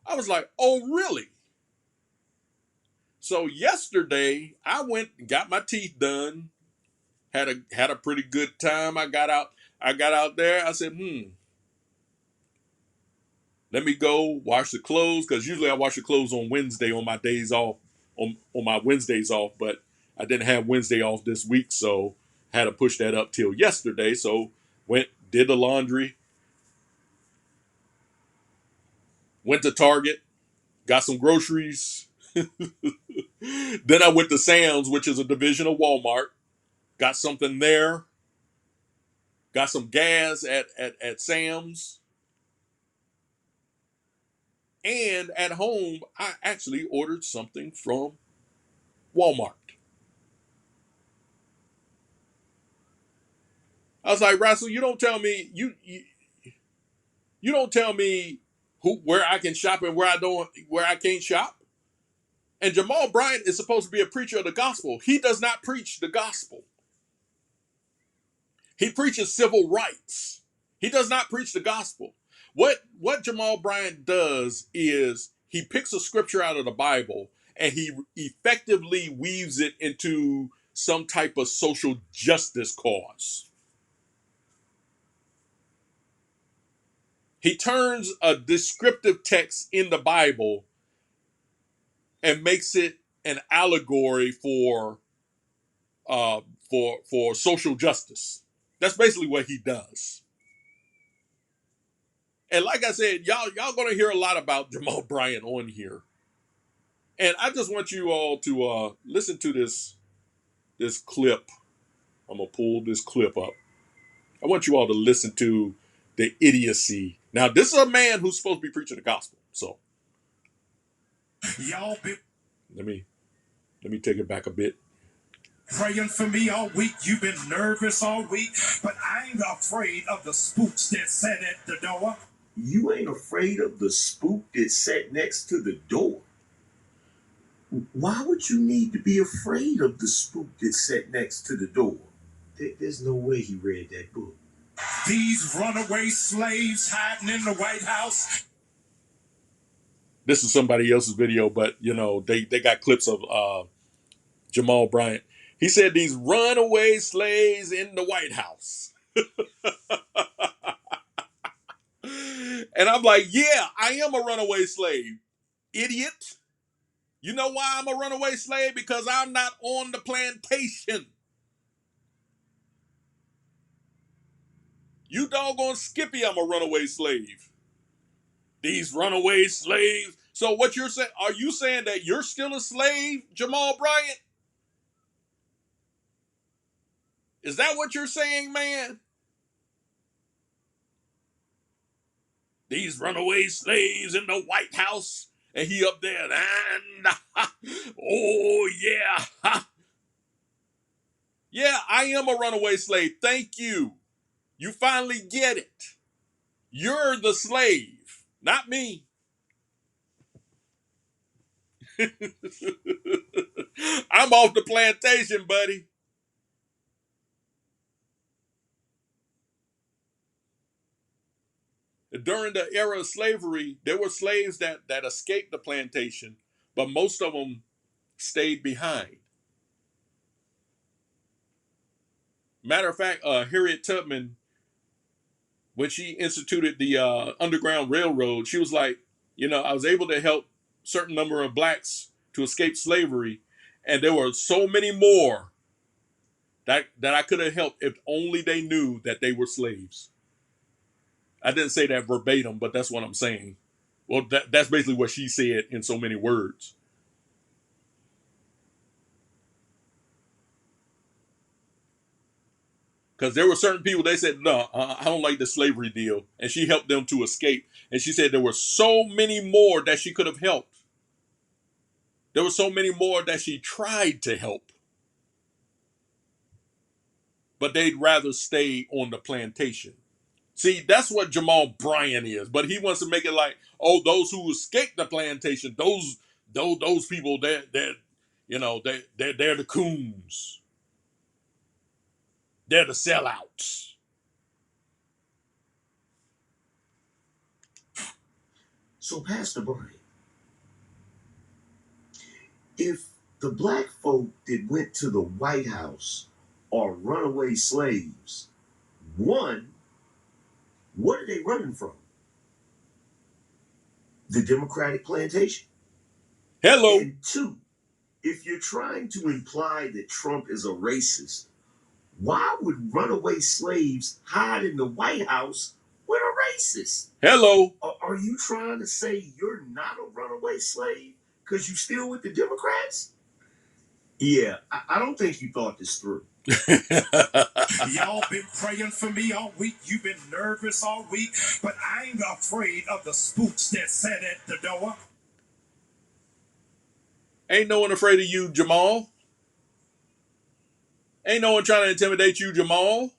S2: I was like, oh, really? So yesterday I went and got my teeth done. Had a pretty good time. I got out there. I said, let me go wash the clothes, because usually I wash the clothes on Wednesday on my days off, on my Wednesdays off, but I didn't have Wednesday off this week, so had to push that up till yesterday. So did the laundry, went to Target, got some groceries. Then I went to Sam's, which is a division of Walmart, got something there, got some gas at Sam's. And at home, I actually ordered something from Walmart. I was like, Russell, you don't tell me You don't tell me where I can shop and where I can't shop. And Jamal Bryant is supposed to be a preacher of the gospel. He does not preach the gospel. He preaches civil rights. He does not preach the gospel. What Jamal Bryant does is he picks a scripture out of the Bible and he effectively weaves it into some type of social justice cause. He turns a descriptive text in the Bible and makes it an allegory uh, for social justice. That's basically what he does. And like I said, y'all gonna hear a lot about Jamal Bryant on here. And I just want you all to listen to this clip. I'm gonna pull this clip up. I want you all to listen to the idiocy. Now, this is a man who's supposed to be preaching the gospel. So y'all been let me take it back a bit. Praying for me all week. You've been nervous all week, but I ain't afraid of the spooks that sat at the door.
S3: You ain't afraid of the spook that sat next to the door? Why would you need to be afraid of the spook that sat next to the door? There's no way he read that book.
S2: These runaway slaves hiding in the White House. This is somebody else's video, but you know, they got clips of Jamal Bryant. He said these runaway slaves in the White House. And I'm like, yeah, I am a runaway slave, idiot. You know why I'm a runaway slave? Because I'm not on the plantation. You doggone Skippy, I'm a runaway slave. These runaway slaves. So what you're saying, are you saying that you're still a slave, Jamal Bryant? Is that what you're saying, man? These runaway slaves in the White House, and he up there, and oh yeah. Yeah, I am a runaway slave. Thank you. You finally get it. You're the slave, not me. I'm off the plantation, buddy. During the era of slavery, there were slaves that escaped the plantation, but most of them stayed behind. Matter of fact, Harriet Tubman, when she instituted the Underground Railroad, she was like, you know, I was able to help certain number of blacks to escape slavery, and there were so many more that I could have helped if only they knew that they were slaves. I didn't say that verbatim, but that's what I'm saying. Well, that's basically what she said in so many words. Because there were certain people, they said, no, I don't like the slavery deal. And she helped them to escape. And she said there were so many more that she could have helped. There were so many more that she tried to help. But they'd rather stay on the plantation. See, that's what Jamal Bryant is. But he wants to make it like, oh, those who escaped the plantation, those people, they're you know, they're the coons. They're the sellouts.
S3: So, Pastor Brian, if the black folk that went to the White House are runaway slaves, one, what are they running from? The Democratic plantation.
S2: Hello.
S3: And two, if you're trying to imply that Trump is a racist, why would runaway slaves hide in the White House with a racist?
S2: Hello.
S3: Are you trying to say you're not a runaway slave because you still with the Democrats? Yeah, I don't think you thought this through.
S2: Y'all been praying for me all week. You've been nervous all week, but I ain't afraid of the spooks that sat at the door. Ain't no one afraid of you, Jamal. Ain't no one trying to intimidate you, Jamal.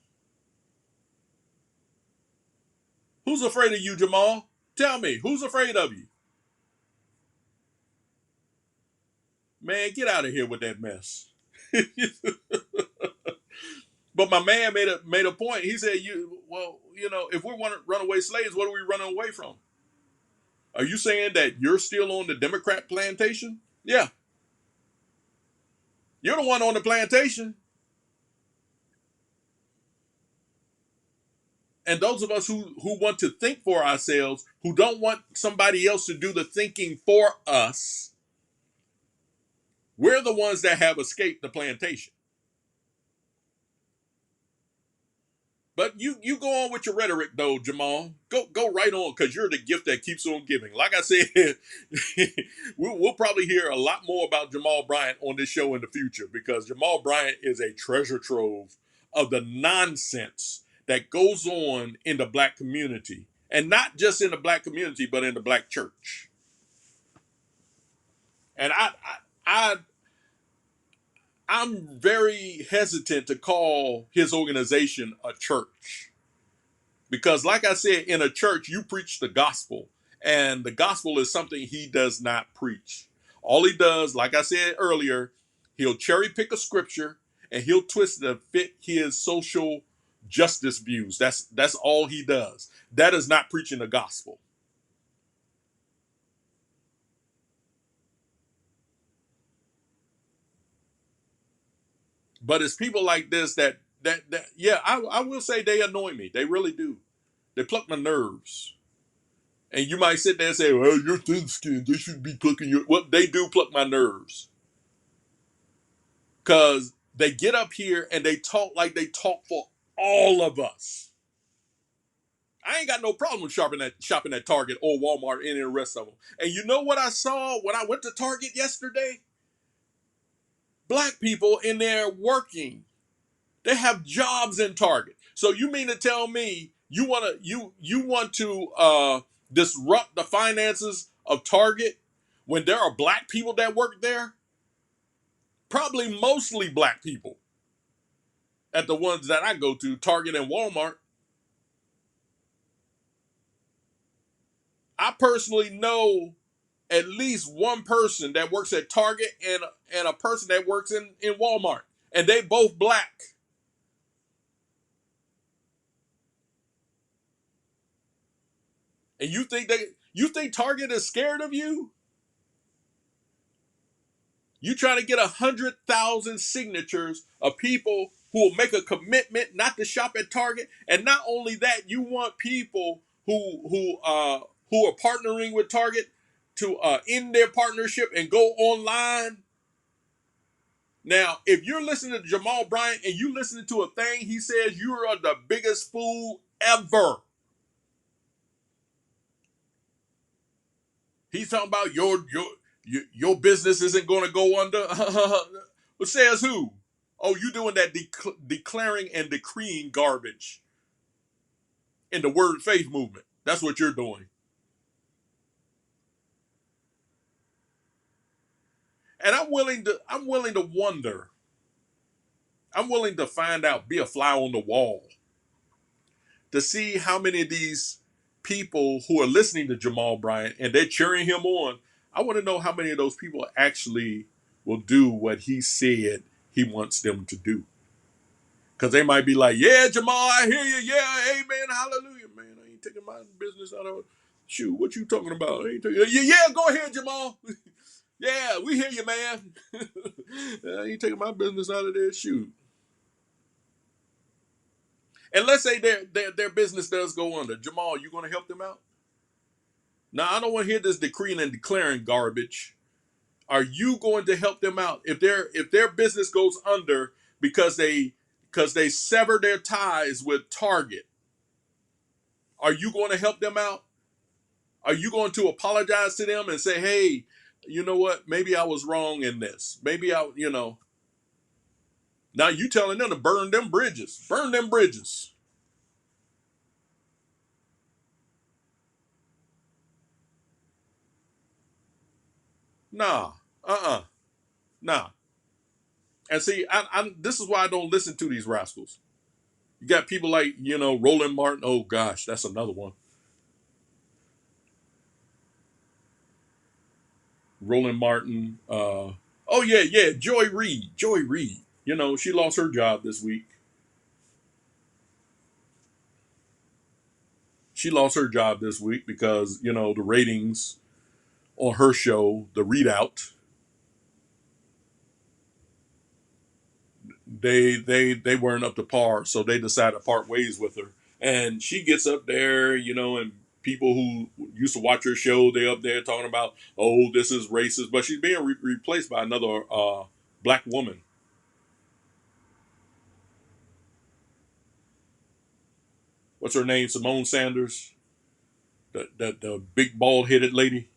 S2: Who's afraid of you, Jamal? Tell me, who's afraid of you? Man, get out of here with that mess. But my man made a point. He said, if we're runaway slaves, what are we running away from? Are you saying that you're still on the Democrat plantation? Yeah, you're the one on the plantation. And those of us who want to think for ourselves, who don't want somebody else to do the thinking for us, we're the ones that have escaped the plantation. But you go on with your rhetoric though, Jamal. Go right on, because you're the gift that keeps on giving. Like I said, we'll probably hear a lot more about Jamal Bryant on this show in the future, because Jamal Bryant is a treasure trove of the nonsense that goes on in the black community, and not just in the black community, but in the black church. And I'm very hesitant to call his organization a church. Because, like I said, in a church, you preach the gospel, and the gospel is something he does not preach. All he does, like I said earlier, he'll cherry pick a scripture and he'll twist it to fit his social justice views. That's all he does. That is not preaching the gospel. But it's people like this that yeah, I will say they annoy me. They really do. They pluck my nerves. And you might sit there and say, well, you're thin skinned. They should be plucking your. Well, they do pluck my nerves. Because they get up here and they talk like they talk for all of us. I ain't got no problem with shopping at Target or Walmart and the rest of them. And you know what I saw when I went to Target yesterday? Black people in there working. They have jobs in Target. So you mean to tell me you want to disrupt the finances of Target when there are black people that work there? Probably mostly black people at the ones that I go to, Target and Walmart. I personally know at least one person that works at Target and a person that works in Walmart. And they both black. And you think Target is scared of you? You trying to get 100,000 signatures of people who will make a commitment not to shop at Target, and not only that, you want people who are partnering with Target to end their partnership and go online. Now, if you're listening to Jamal Bryant and you listening to a thing he says, you are the biggest fool ever. He's talking about your business isn't going to go under. But says who? Oh, you doing that declaring and decreeing garbage in the word faith movement. That's what you're doing. And I'm willing to wonder. I'm willing to find out, be a fly on the wall, to see how many of these people who are listening to Jamal Bryant and they're cheering him on. I want to know how many of those people actually will do what he said he wants them to do. Because they might be like, yeah, Jamal, I hear you. Yeah, amen, hallelujah, man. I ain't taking my business out of it. Shoot, what you talking about? I ain't taking... Yeah, go ahead, Jamal. Yeah, we hear you, man. I ain't taking my business out of there. Shoot. And let's say their business does go under. Jamal, you going to help them out? Now, I don't want to hear this decreeing and declaring garbage. Are you going to help them out if their business goes under because they sever their ties with Target? Are you going to help them out? Are you going to apologize to them and say, hey, you know what? Maybe I was wrong in this. Maybe Now you telling them to burn them bridges. Burn them bridges. Nah. Nah. And see, this is why I don't listen to these rascals. You got people like, Roland Martin. Oh gosh, that's another one. Roland Martin. Oh yeah, Joy Reid. Joy Reid. You know, she lost her job this week. She lost her job this week because you know the ratings on her show, The Readout, they weren't up to par, so they decided to part ways with her. And she gets up there, you know, and people who used to watch her show, they up there talking about, oh, this is racist, but she's being replaced by another black woman. What's her name? Simone Sanders, the big bald headed lady.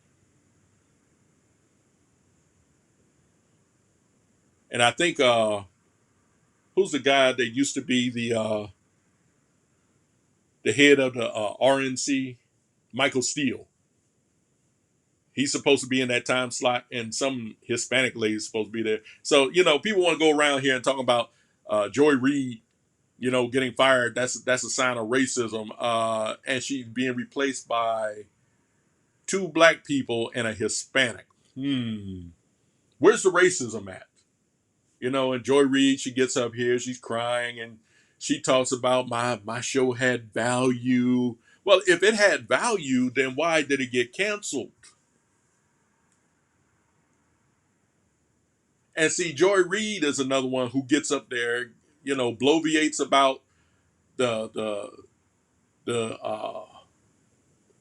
S2: And I think who's the guy that used to be the head of the RNC, Michael Steele. He's supposed to be in that time slot, and some Hispanic lady's supposed to be there. So you know, people want to go around here and talk about Joy Reid, you know, getting fired. That's a sign of racism, and she's being replaced by two black people and a Hispanic. Where's the racism at? You know, and Joy Reid, she gets up here, she's crying, and she talks about my show had value. Well, if it had value, then why did it get canceled? And see, Joy Reid is another one who gets up there, you know, bloviates about the the the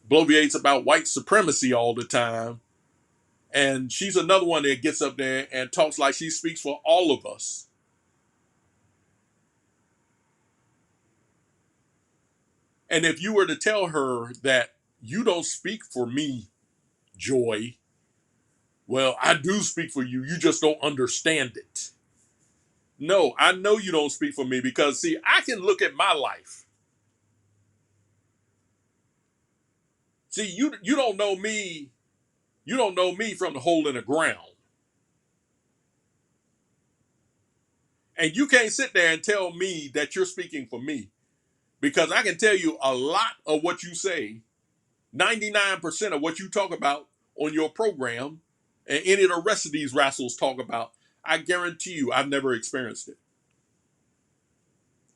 S2: bloviates about white supremacy all the time. And she's another one that gets up there and talks like she speaks for all of us. And if you were to tell her that you don't speak for me, Joy, well, I do speak for you. You just don't understand it. No, I know you don't speak for me because, see, I can look at my life. See, you don't know me. You don't know me from the hole in the ground. And you can't sit there and tell me that you're speaking for me because I can tell you a lot of what you say, 99% of what you talk about on your program, and any of the rest of these rascals talk about, I guarantee you I've never experienced it.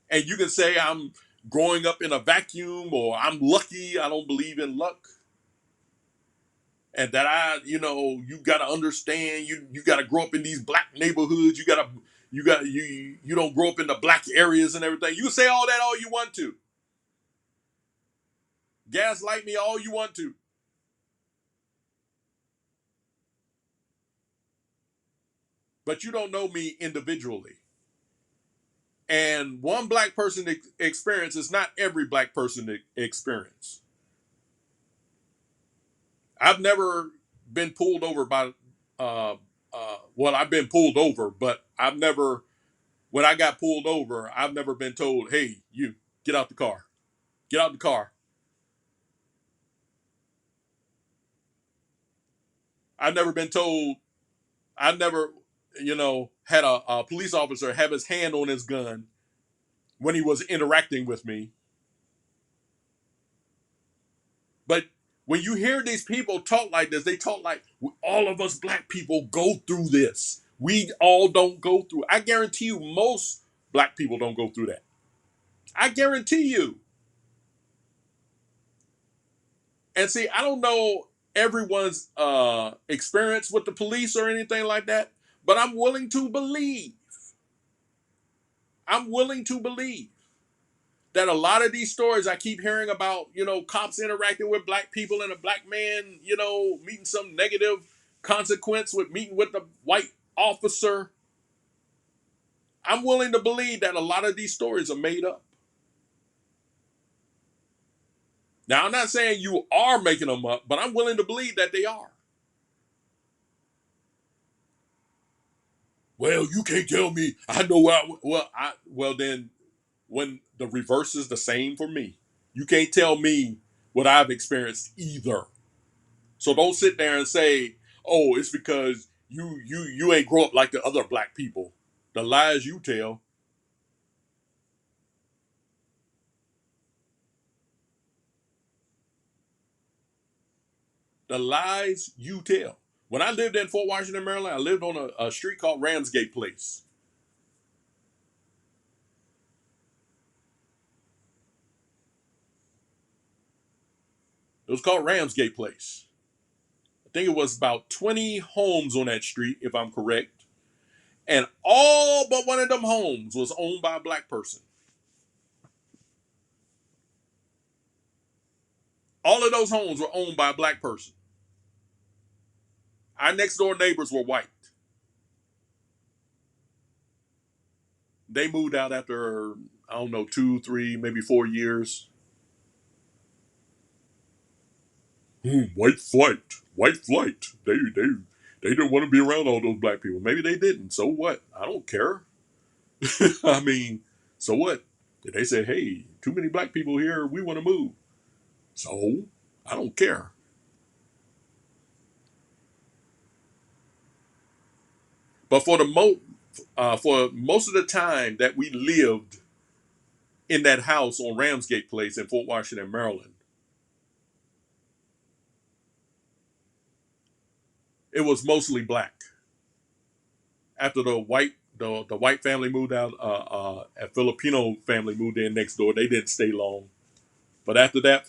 S2: And you can say I'm growing up in a vacuum or I'm lucky, I don't believe in luck. And that you know, you gotta understand, you gotta grow up in these black neighborhoods, you don't grow up in the black areas and everything. You can say all that all you want to. Gaslight me all you want to. But you don't know me individually. And one black person experience is not every black person experience. I've never been pulled over by, well, I've been pulled over, but I've never, when I got pulled over, I've never been told, hey, you, get out the car. Get out the car. I've never been told, I've never, you know, had a police officer have his hand on his gun when he was interacting with me. But when you hear these people talk like this, they talk like all of us black people go through this. We all don't go through. I guarantee you, most black people don't go through that. I guarantee you. And see, I don't know everyone's experience with the police or anything like that, but I'm willing to believe. I'm willing to believe that a lot of these stories I keep hearing about, you know, cops interacting with black people and a black man, you know, meeting some negative consequence with meeting with the white officer. I'm willing to believe that a lot of these stories are made up. Now, I'm not saying you are making them up, but I'm willing to believe that they are. Well, you can't tell me. I know what. Well then, when the reverse is the same for me, you can't tell me what I've experienced either. So don't sit there and say, "Oh, it's because you ain't grow up like the other black people." The lies you tell. The lies you tell. When I lived in Fort Washington, Maryland, I lived on a street called Ramsgate Place. It was called Ramsgate Place. I think it was about 20 homes on that street, if I'm correct. And all but one of them homes was owned by a black person. All of those homes were owned by a black person. Our next door neighbors were white. They moved out after, I don't know, 2, 3, maybe 4 years. White flight, white flight. They didn't want to be around all those black people. Maybe they didn't. So what? I don't care. I mean, so what? They said, hey, too many black people here. We want to move. So I don't care. But for most of the time that we lived in that house on Ramsgate Place in Fort Washington, Maryland, it was mostly black. After the white family moved out, a Filipino family moved in next door. They didn't stay long, but after that,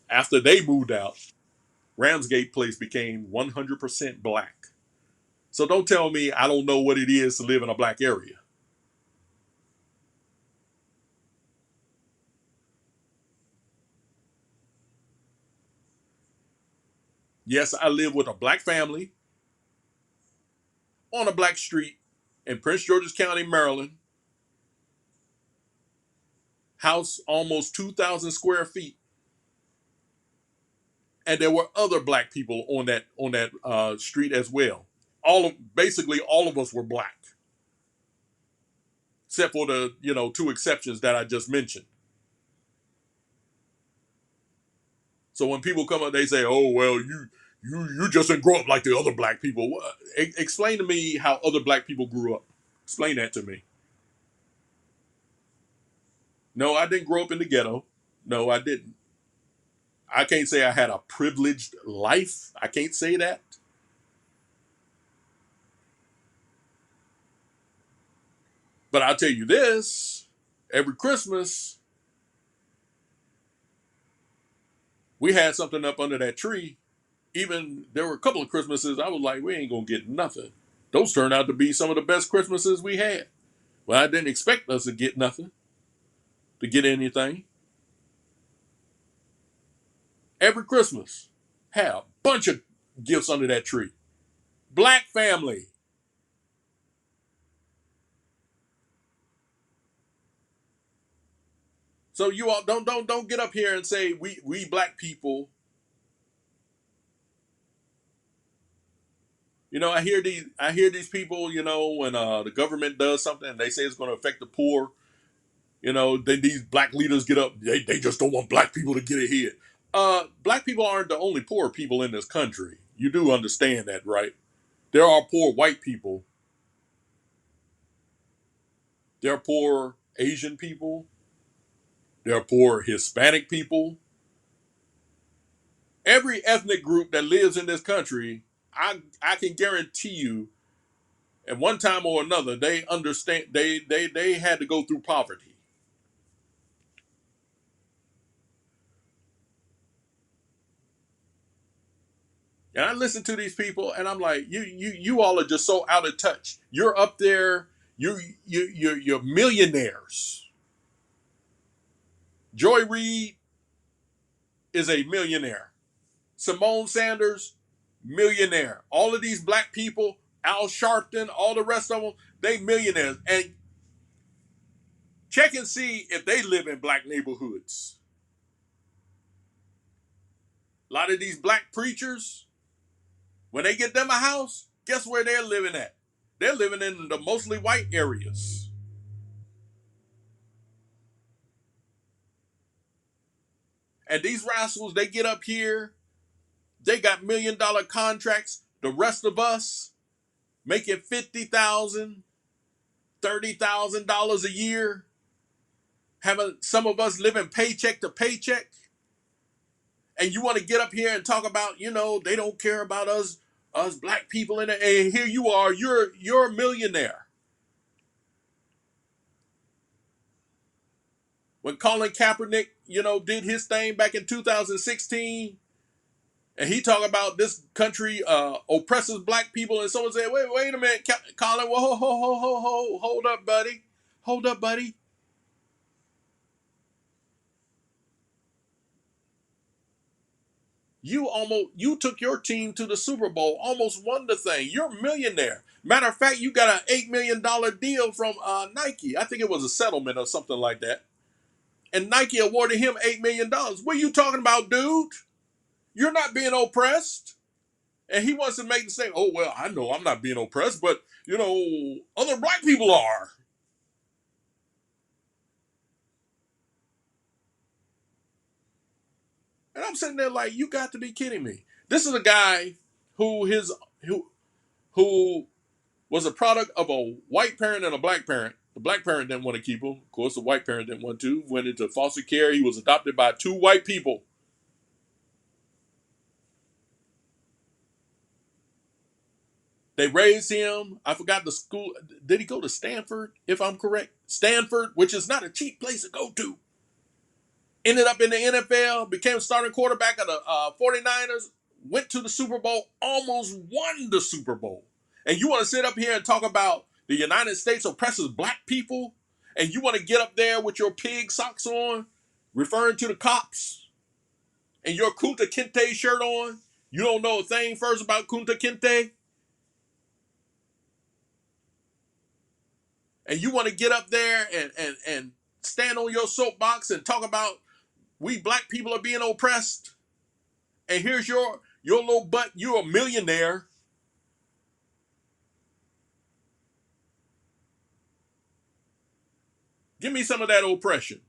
S2: after they moved out, Ramsgate Place became 100% black. So don't tell me I don't know what it is to live in a black area. Yes, I live with a black family on a black street in Prince George's County, Maryland. House almost 2,000 square feet, and there were other black people on that street as well. Basically all of us were black, except for the 2 exceptions that I just mentioned. So when people come up, they say, "Oh well, you just didn't grow up like the other black people." Explain to me how other black people grew up. Explain that to me. No, I didn't grow up in the ghetto. No, I didn't. I can't say I had a privileged life. I can't say that. But I'll tell you this: every Christmas, we had something up under that tree. Even there were a couple of Christmases I was like, we ain't gonna get nothing. Those turned out to be some of the best Christmases we had. Well, I didn't expect us to get nothing, to get anything. Every Christmas, had a bunch of gifts under that tree. Black family. So you all don't get up here and say we black people. I hear these people, when the government does something and they say it's going to affect the poor, then these black leaders get up, they just don't want black people to get ahead. Black people aren't the only poor people in this country. You do understand that, right? There are poor white people. There are poor Asian people. There are poor Hispanic people. Every ethnic group that lives in this country, I can guarantee you, at one time or another, they understand they had to go through poverty. And I listen to these people, and I'm like, you all are just so out of touch. You're up there, you're millionaires. Joy Reid is a millionaire. Simone Sanders, millionaire. All of these black people, Al Sharpton, all the rest of them, they millionaires. And check and see if they live in black neighborhoods. A lot of these black preachers, when they get them a house, guess where they're living at? They're living in the mostly white areas. And these rascals, they get up here, they got $1 million contracts. The rest of us making $50,000, $30,000 a year, having some of us living paycheck to paycheck. And you want to get up here and talk about, they don't care about us us black people in it, and here you are, you're a millionaire. When Colin Kaepernick, did his thing back in 2016, and he talked about this country oppresses black people, and someone said, wait a minute, Colin, whoa, hold up, buddy. Hold up, buddy. You took your team to the Super Bowl, almost won the thing. You're a millionaire. Matter of fact, you got an $8 million deal from Nike. I think it was a settlement or something like that. And Nike awarded him $8 million. What are you talking about, dude? You're not being oppressed. And he wants to make the same. Oh well, I know I'm not being oppressed, but other black people are. And I'm sitting there like, you got to be kidding me. This is a guy who his who was a product of a white parent and a black parent. The black parent didn't want to keep him. Of course, the white parent didn't want to. Went into foster care. He was adopted by two white people. They raised him. I forgot the school. Did he go to Stanford, if I'm correct? Stanford, which is not a cheap place to go to. Ended up in the NFL, became starting quarterback of the 49ers, went to the Super Bowl, almost won the Super Bowl. And you want to sit up here and talk about the United States oppresses black people? And you want to get up there with your pig socks on, referring to the cops, and your Kunta Kinte shirt on? You don't know a thing first about Kunta Kinte? And you want to get up there and stand on your soapbox and talk about we black people are being oppressed? And here's your little butt, you're a millionaire. Give me some of that oppression.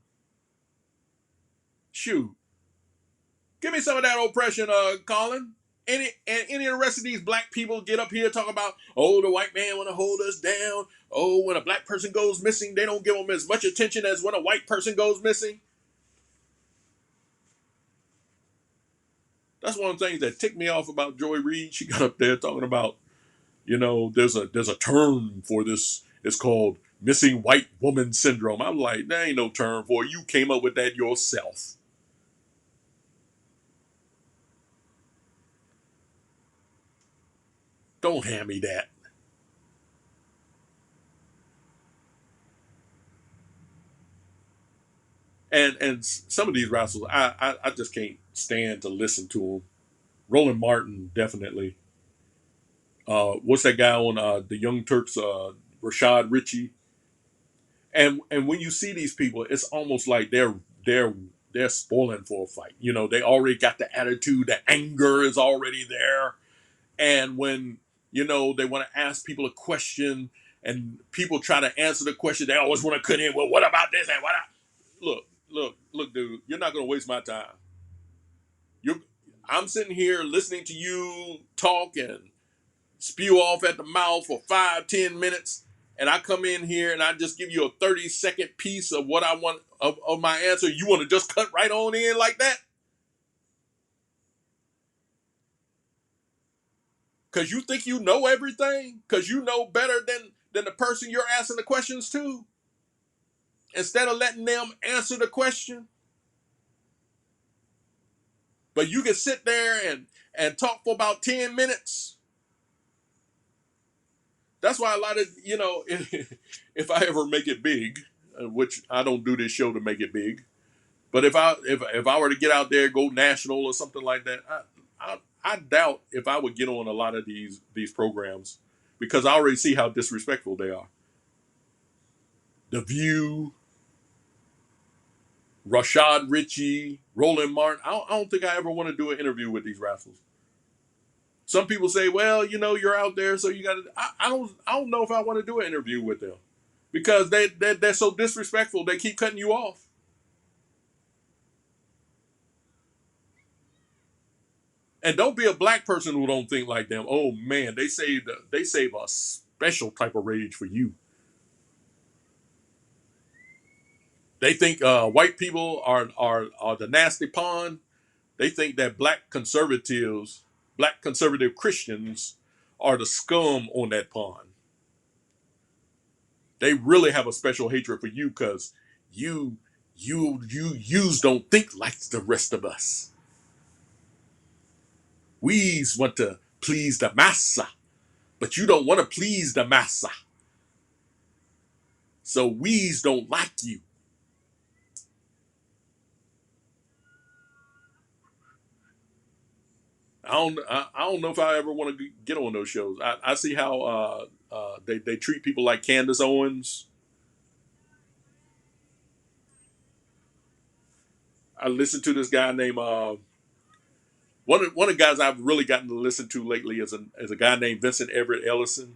S2: Shoot. Give me some of that oppression, Colin. Any of the rest of these black people get up here talk about, oh, the white man want to hold us down. Oh, when a black person goes missing, they don't give them as much attention as when a white person goes missing. That's one of the things that ticked me off about Joy Reid. She got up there talking about, there's a term for this. It's called missing white woman syndrome. I'm like, there ain't no term for it. You came up with that yourself. Don't hand me that. And some of these wrestlers, I just can't stand to listen to them. Roland Martin, definitely. What's that guy on the Young Turks? Rashad Ritchie. And when you see these people, it's almost like they're they're spoiling for a fight. They already got the attitude, the anger is already there. And when they want to ask people a question, and people try to answer the question, they always want to cut in. Well, what about this and what? Look, dude, you're not going to waste my time. You, I'm sitting here listening to you talk and spew off at the mouth for 5-10 minutes, and I come in here and I just give you a 30-second piece of what I want of my answer. You want to just cut right on in like that? Because you think you know everything? Because you know better than the person you're asking the questions to? Instead of letting them answer the question? But you can sit there and talk for about 10 minutes. That's why a lot of, if I ever make it big, which I don't do this show to make it big, but if I were to get out there, go national or something like that, I doubt if I would get on a lot of these programs, because I already see how disrespectful they are. The View, Rashad Ritchie, Roland Martin. I don't think I ever want to do an interview with these wrestlers. Some people say, well, you're out there, so you got to. I don't know if I want to do an interview with them, because they're so disrespectful. They keep cutting you off. And don't be a black person who don't think like them. Oh man, they save a special type of rage for you. They think white people are the nasty pond. They think that black conservatives black conservative Christians are the scum on that pond. They really have a special hatred for you because you yous don't think like the rest of us. We's want to please the massa, but you don't want to please the massa. So we's don't like you. I don't know if I ever want to get on those shows. I see how they treat people like Candace Owens. I listened to this guy named one of the guys I've really gotten to listen to lately is a guy named Vincent Everett Ellison.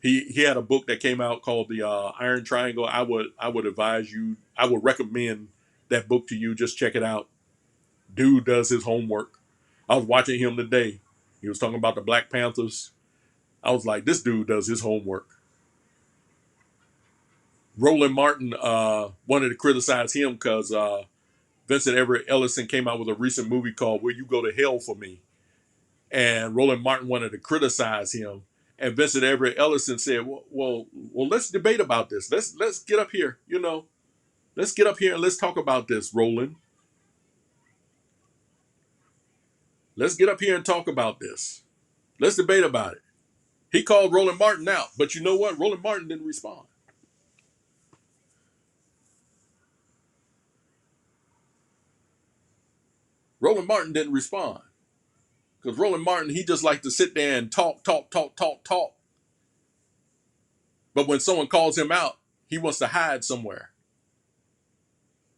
S2: He had a book that came out called the Iron Triangle. I would advise you. I would recommend that book to you. Just check it out. Dude does his homework. I was watching him today. He was talking about the Black Panthers. I was like, this dude does his homework. Roland Martin wanted to criticize him because Vincent Everett Ellison came out with a recent movie called "Will You Go to Hell for Me," and Roland Martin wanted to criticize him. And Vincent Everett Ellison said, "Well, let's debate about this. Let's get up here. Let's get up here and let's talk about this, Roland. Let's get up here and talk about this. Let's debate about it." He called Roland Martin out, but you know what? Roland Martin didn't respond. Roland Martin didn't respond because Roland Martin, he just liked to sit there and talk, talk, talk, talk, talk. But when someone calls him out, he wants to hide somewhere.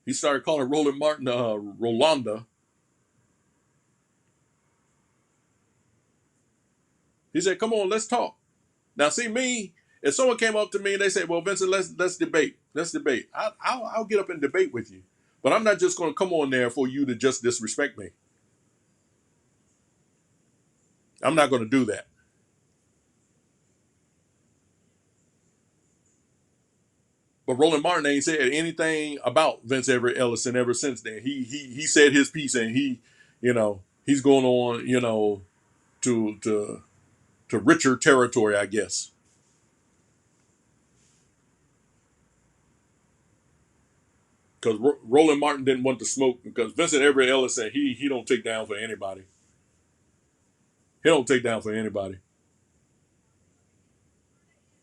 S2: He started calling Roland Martin Rolanda. He said, "Come on, let's talk." Now, see me. If someone came up to me and they said, "Well, Vincent, let's debate. Let's debate." I'll get up and debate with you, but I'm not just going to come on there for you to just disrespect me. I'm not going to do that. But Roland Martin ain't said anything about Vince Everett Ellison ever since then. He said his piece and he's going on to richer territory, I guess. Because Roland Martin didn't want to smoke because Vincent Everett Ellison he don't take down for anybody. He don't take down for anybody.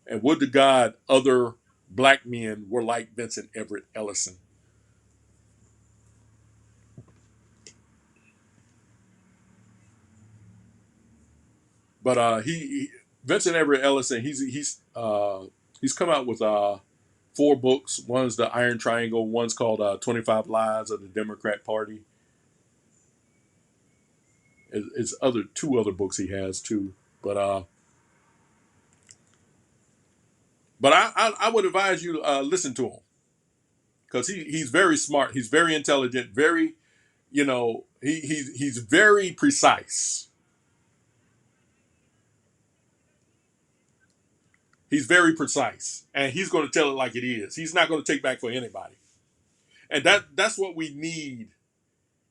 S2: And would to God other black men were like Vincent Everett Ellison. But Vincent Everett Ellison he's come out with 4 books. One's the Iron Triangle. One's called 25 Lies of the Democrat Party. It's other 2 other books he has too. But I would advise you to listen to him because he's very smart. He's very intelligent. Very he's very precise. He's very precise, and he's going to tell it like it is. He's not going to take back for anybody, and that's what we need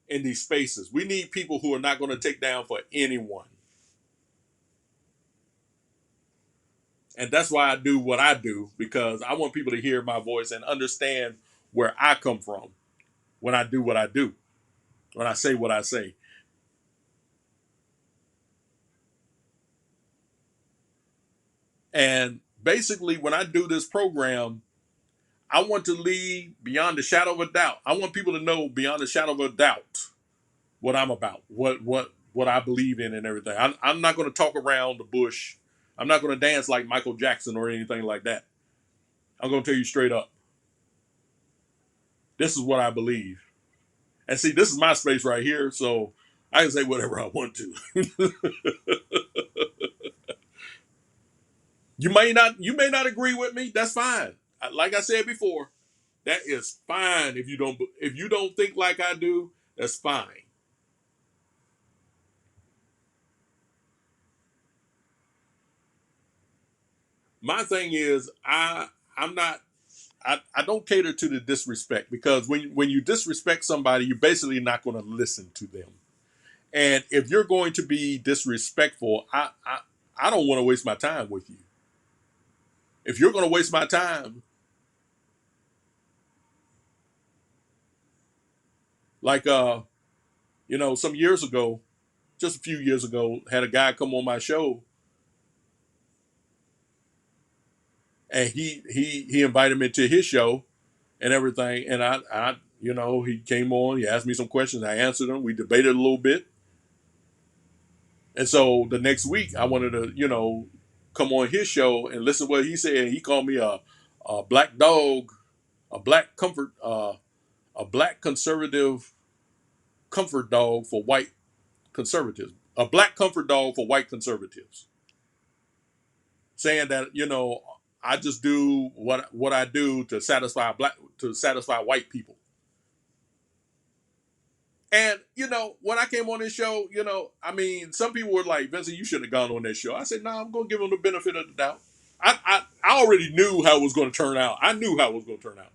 S2: in these spaces. We need people who are not going to take down for anyone, and that's why I do what I do because I want people to hear my voice and understand where I come from when I do what I do, when I say what I say. And basically, when I do this program, I want to lead beyond the shadow of a doubt. I want people to know beyond the shadow of a doubt what I'm about, what I believe in, and everything. I'm not going to talk around the bush. I'm not going to dance like Michael Jackson or anything like that. I'm going to tell you straight up. This is what I believe. And see, this is my space right here, so I can say whatever I want to. You may not agree with me. That's fine. Like I said before, that is fine if you don't think like I do. That's fine. My thing is I'm not I don't cater to the disrespect, because when you disrespect somebody, you're basically not going to listen to them. And if you're going to be disrespectful, I don't want to waste my time with you. If you're going to waste my time, like some years ago, just a few years ago, had a guy come on my show, and he invited me to his show and everything, and I he came on, he asked me some questions, I answered them, we debated a little bit, and so the next week I wanted to come on his show and listen to what he said. He called me a black dog, a black comfort, a black conservative comfort dog for white conservatives, a black comfort dog for white conservatives, saying that I just do what I do to satisfy white people. And when I came on this show, I mean, some people were like, "Vincent, you shouldn't have gone on that show." I said, "No, I'm going to give them the benefit of the doubt." I already knew how it was going to turn out. I knew how it was going to turn out.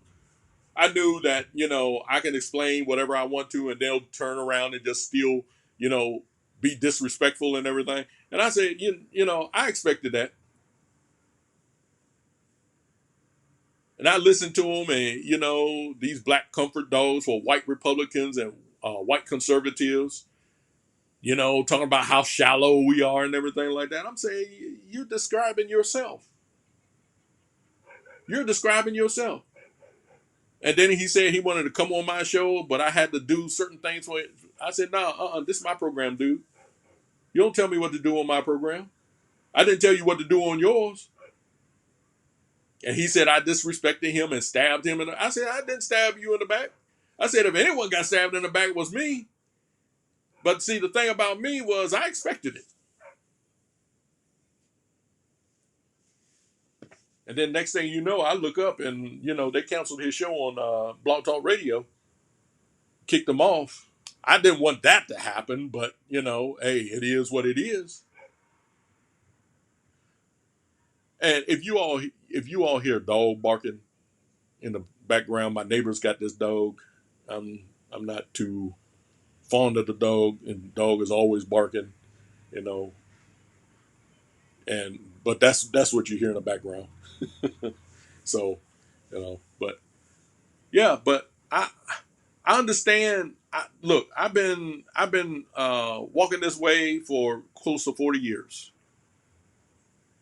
S2: I knew that I can explain whatever I want to, and they'll turn around and just still you know be disrespectful and everything. And I said, I expected that. And I listened to them, and these black comfort dogs for white Republicans and white conservatives, talking about how shallow we are and everything like that. I'm saying, you're describing yourself. You're describing yourself. And then he said he wanted to come on my show, but I had to do certain things for it. I said, no, this is my program, dude. You don't tell me what to do on my program. I didn't tell you what to do on yours. And he said I disrespected him and stabbed him. And I said, I didn't stab you in the back. I said, if anyone got stabbed in the back, it was me. But see, the thing about me was I expected it. And then next thing you know, I look up and, they canceled his show on Blog Talk Radio, kicked him off. I didn't want that to happen, but, hey, it is what it is. And if you all hear a dog barking in the background, my neighbor's got this dog. I'm not too fond of the dog, and the dog is always barking, you know. But that's what you hear in the background. So, but yeah, but I understand. Look, I've been walking this way for close to 40 years,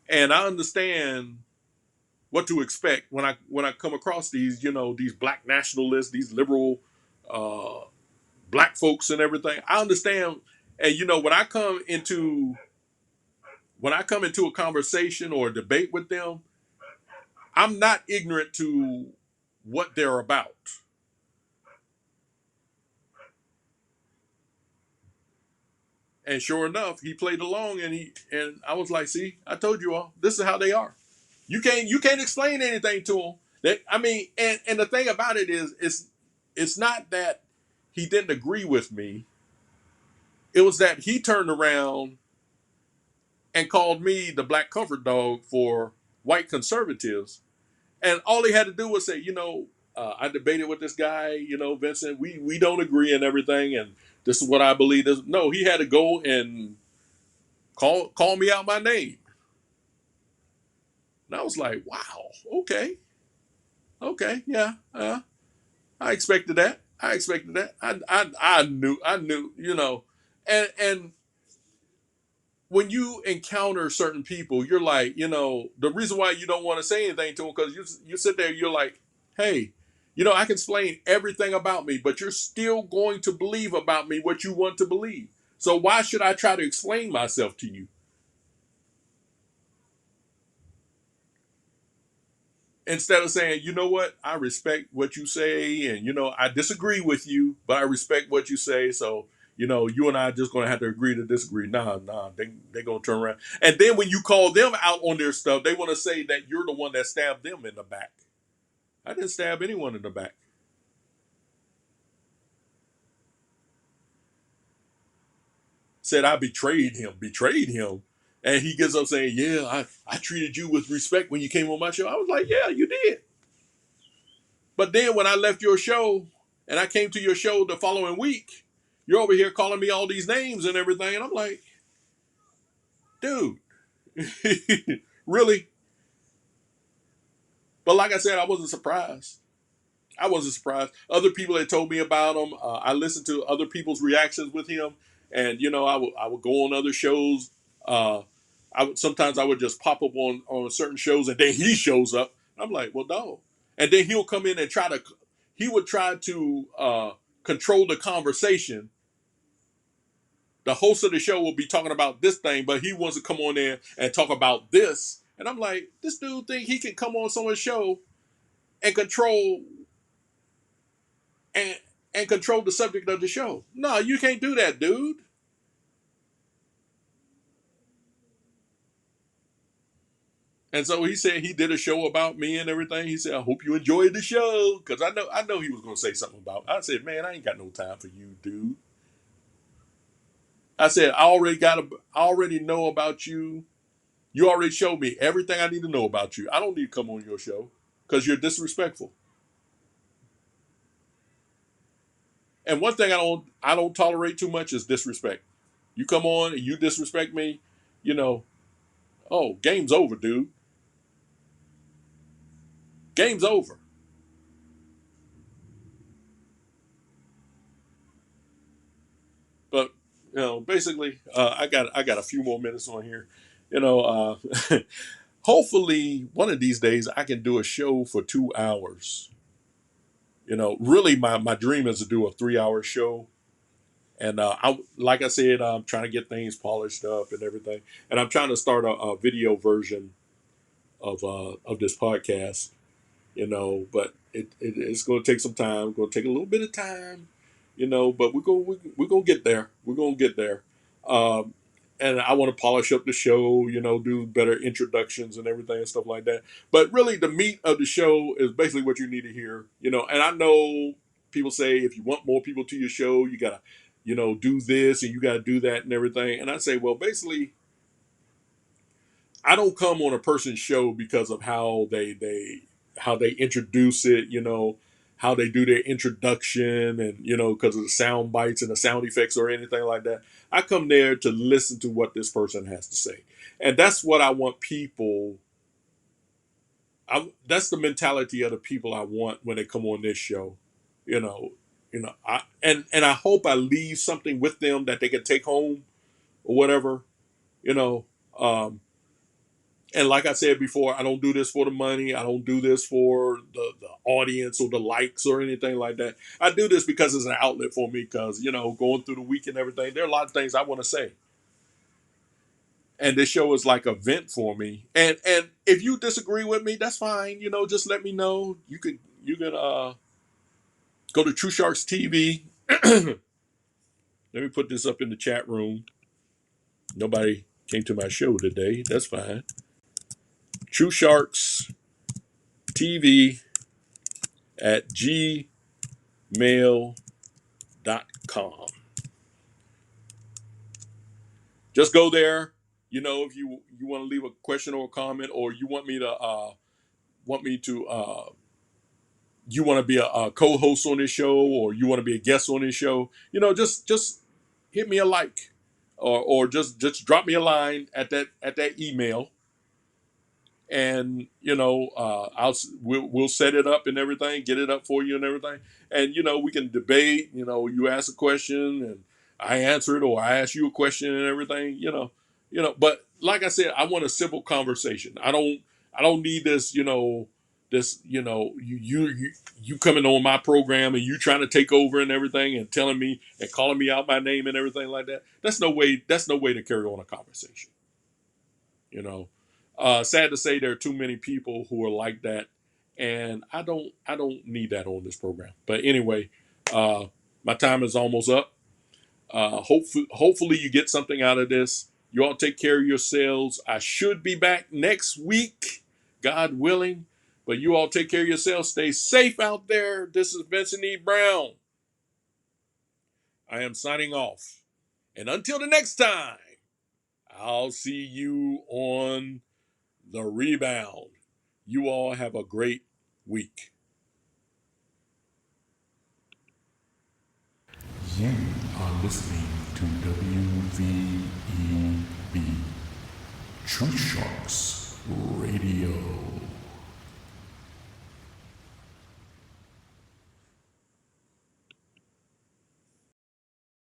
S2: and I understand what to expect when I come across these these black nationalists, these liberal uh, black folks and everything. I understand, and when I come into a conversation or a debate with them, I'm not ignorant to what they're about. And sure enough, he played along, and I was like, "See, I told you all. This is how they are. You can't explain anything to them. And the thing about it is, it's not that he didn't agree with me. It was that he turned around and called me the black comfort dog for white conservatives, and all he had to do was say, I debated with this guy, Vincent. We don't agree and everything, and this is what I believe. No, he had to go and call me out my name. And I was like, wow, okay, yeah, I expected that. I knew, and when you encounter certain people, you're like, the reason why you don't want to say anything to them, because you sit there, you're like, hey, I can explain everything about me, but you're still going to believe about me what you want to believe. So why should I try to explain myself to you? Instead of saying, you know what, I respect what you say, and I disagree with you, but I respect what you say. So you and I are just gonna have to agree to disagree. Nah, they gonna turn around, and then when you call them out on their stuff, they want to say that you're the one that stabbed them in the back. I didn't stab anyone in the back. Said I betrayed him, and he gets up saying, yeah, I treated you with respect when you came on my show. I was like, yeah, you did. But then when I left your show and I came to your show the following week, you're over here calling me all these names and everything. And I'm like, dude, really? But like I said, I wasn't surprised. I wasn't surprised. Other people had told me about him. I listened to other people's reactions with him. And, I would go on other shows. Sometimes I would just pop up on certain shows and then he shows up. I'm like, well, no. And then he'll come in and he would try to control the conversation. The host of the show will be talking about this thing, but he wants to come on there and talk about this. And I'm like, this dude think he can come on someone's show and and control the subject of the show. No, you can't do that, dude. And so he said he did a show about me and everything. He said, I hope you enjoyed the show. Because I know he was gonna say something about it. I said, man, I ain't got no time for you, dude. I said, I already know about you. You already showed me everything I need to know about you. I don't need to come on your show because you're disrespectful. And one thing I don't tolerate too much is disrespect. You come on and you disrespect me, you know, oh, game's over, dude. Game's over. But basically, I got a few more minutes on here. Hopefully one of these days I can do a show for 2 hours. Really, my dream is to do a 3 hour show. And like I said, I'm trying to get things polished up and everything. And I'm trying to start a video version of this podcast. But it's going to take some time. It's going to take a little bit of time. But we're gonna get there. We're gonna get there. Um, and I want to polish up the show. Do better introductions and everything and stuff like that. But really, the meat of the show is basically what you need to hear. And I know people say if you want more people to your show, you gotta, do this and you gotta do that and everything. And I say, well, basically, I don't come on a person's show because of how they introduce it, how they do their introduction and because of the sound bites and the sound effects or anything like that. I come there to listen to what this person has to say. And that's what I want people that's the mentality of the people I want when they come on this show. You know, and I hope I leave something with them that they can take home or whatever, you know. Um, And like I said before, I don't do this for the money. I don't do this for the audience or the likes or anything like that. I do this because it's an outlet for me because, going through the week and everything, there are a lot of things I want to say. And this show is like a vent for me. And if you disagree with me, that's fine. Just let me know. You can go to Truthsharks TV. Let me put this up in the chat room. Nobody came to my show today. That's fine. Truthsharks TV at gmail.com. Just go there. If you want to leave a question or a comment, or you want me to you want to be a co-host on this show, or you want to be a guest on this show, just hit me a like, or just drop me a line at that email, and we'll set it up and everything, get it up for you and everything, and we can debate. You ask a question and I answer it, or I ask you a question and everything. But like I said, I want a simple conversation. I don't need this. You coming on my program and you trying to take over and everything and telling me and calling me out by name and everything like that. That's no way. That's no way to carry on a conversation. You know, sad to say, there are too many people who are like that, and I don't need that on this program. But anyway, my time is almost up. Hopefully you get something out of this. You all take care of yourselves. I should be back next week, God willing. But you all take care of yourselves. Stay safe out there. This is Vincent E. Brown. I am signing off. And until the next time, I'll see you on the rebound. You all have a great week.
S1: listening to WVEB Truthsharks Radio.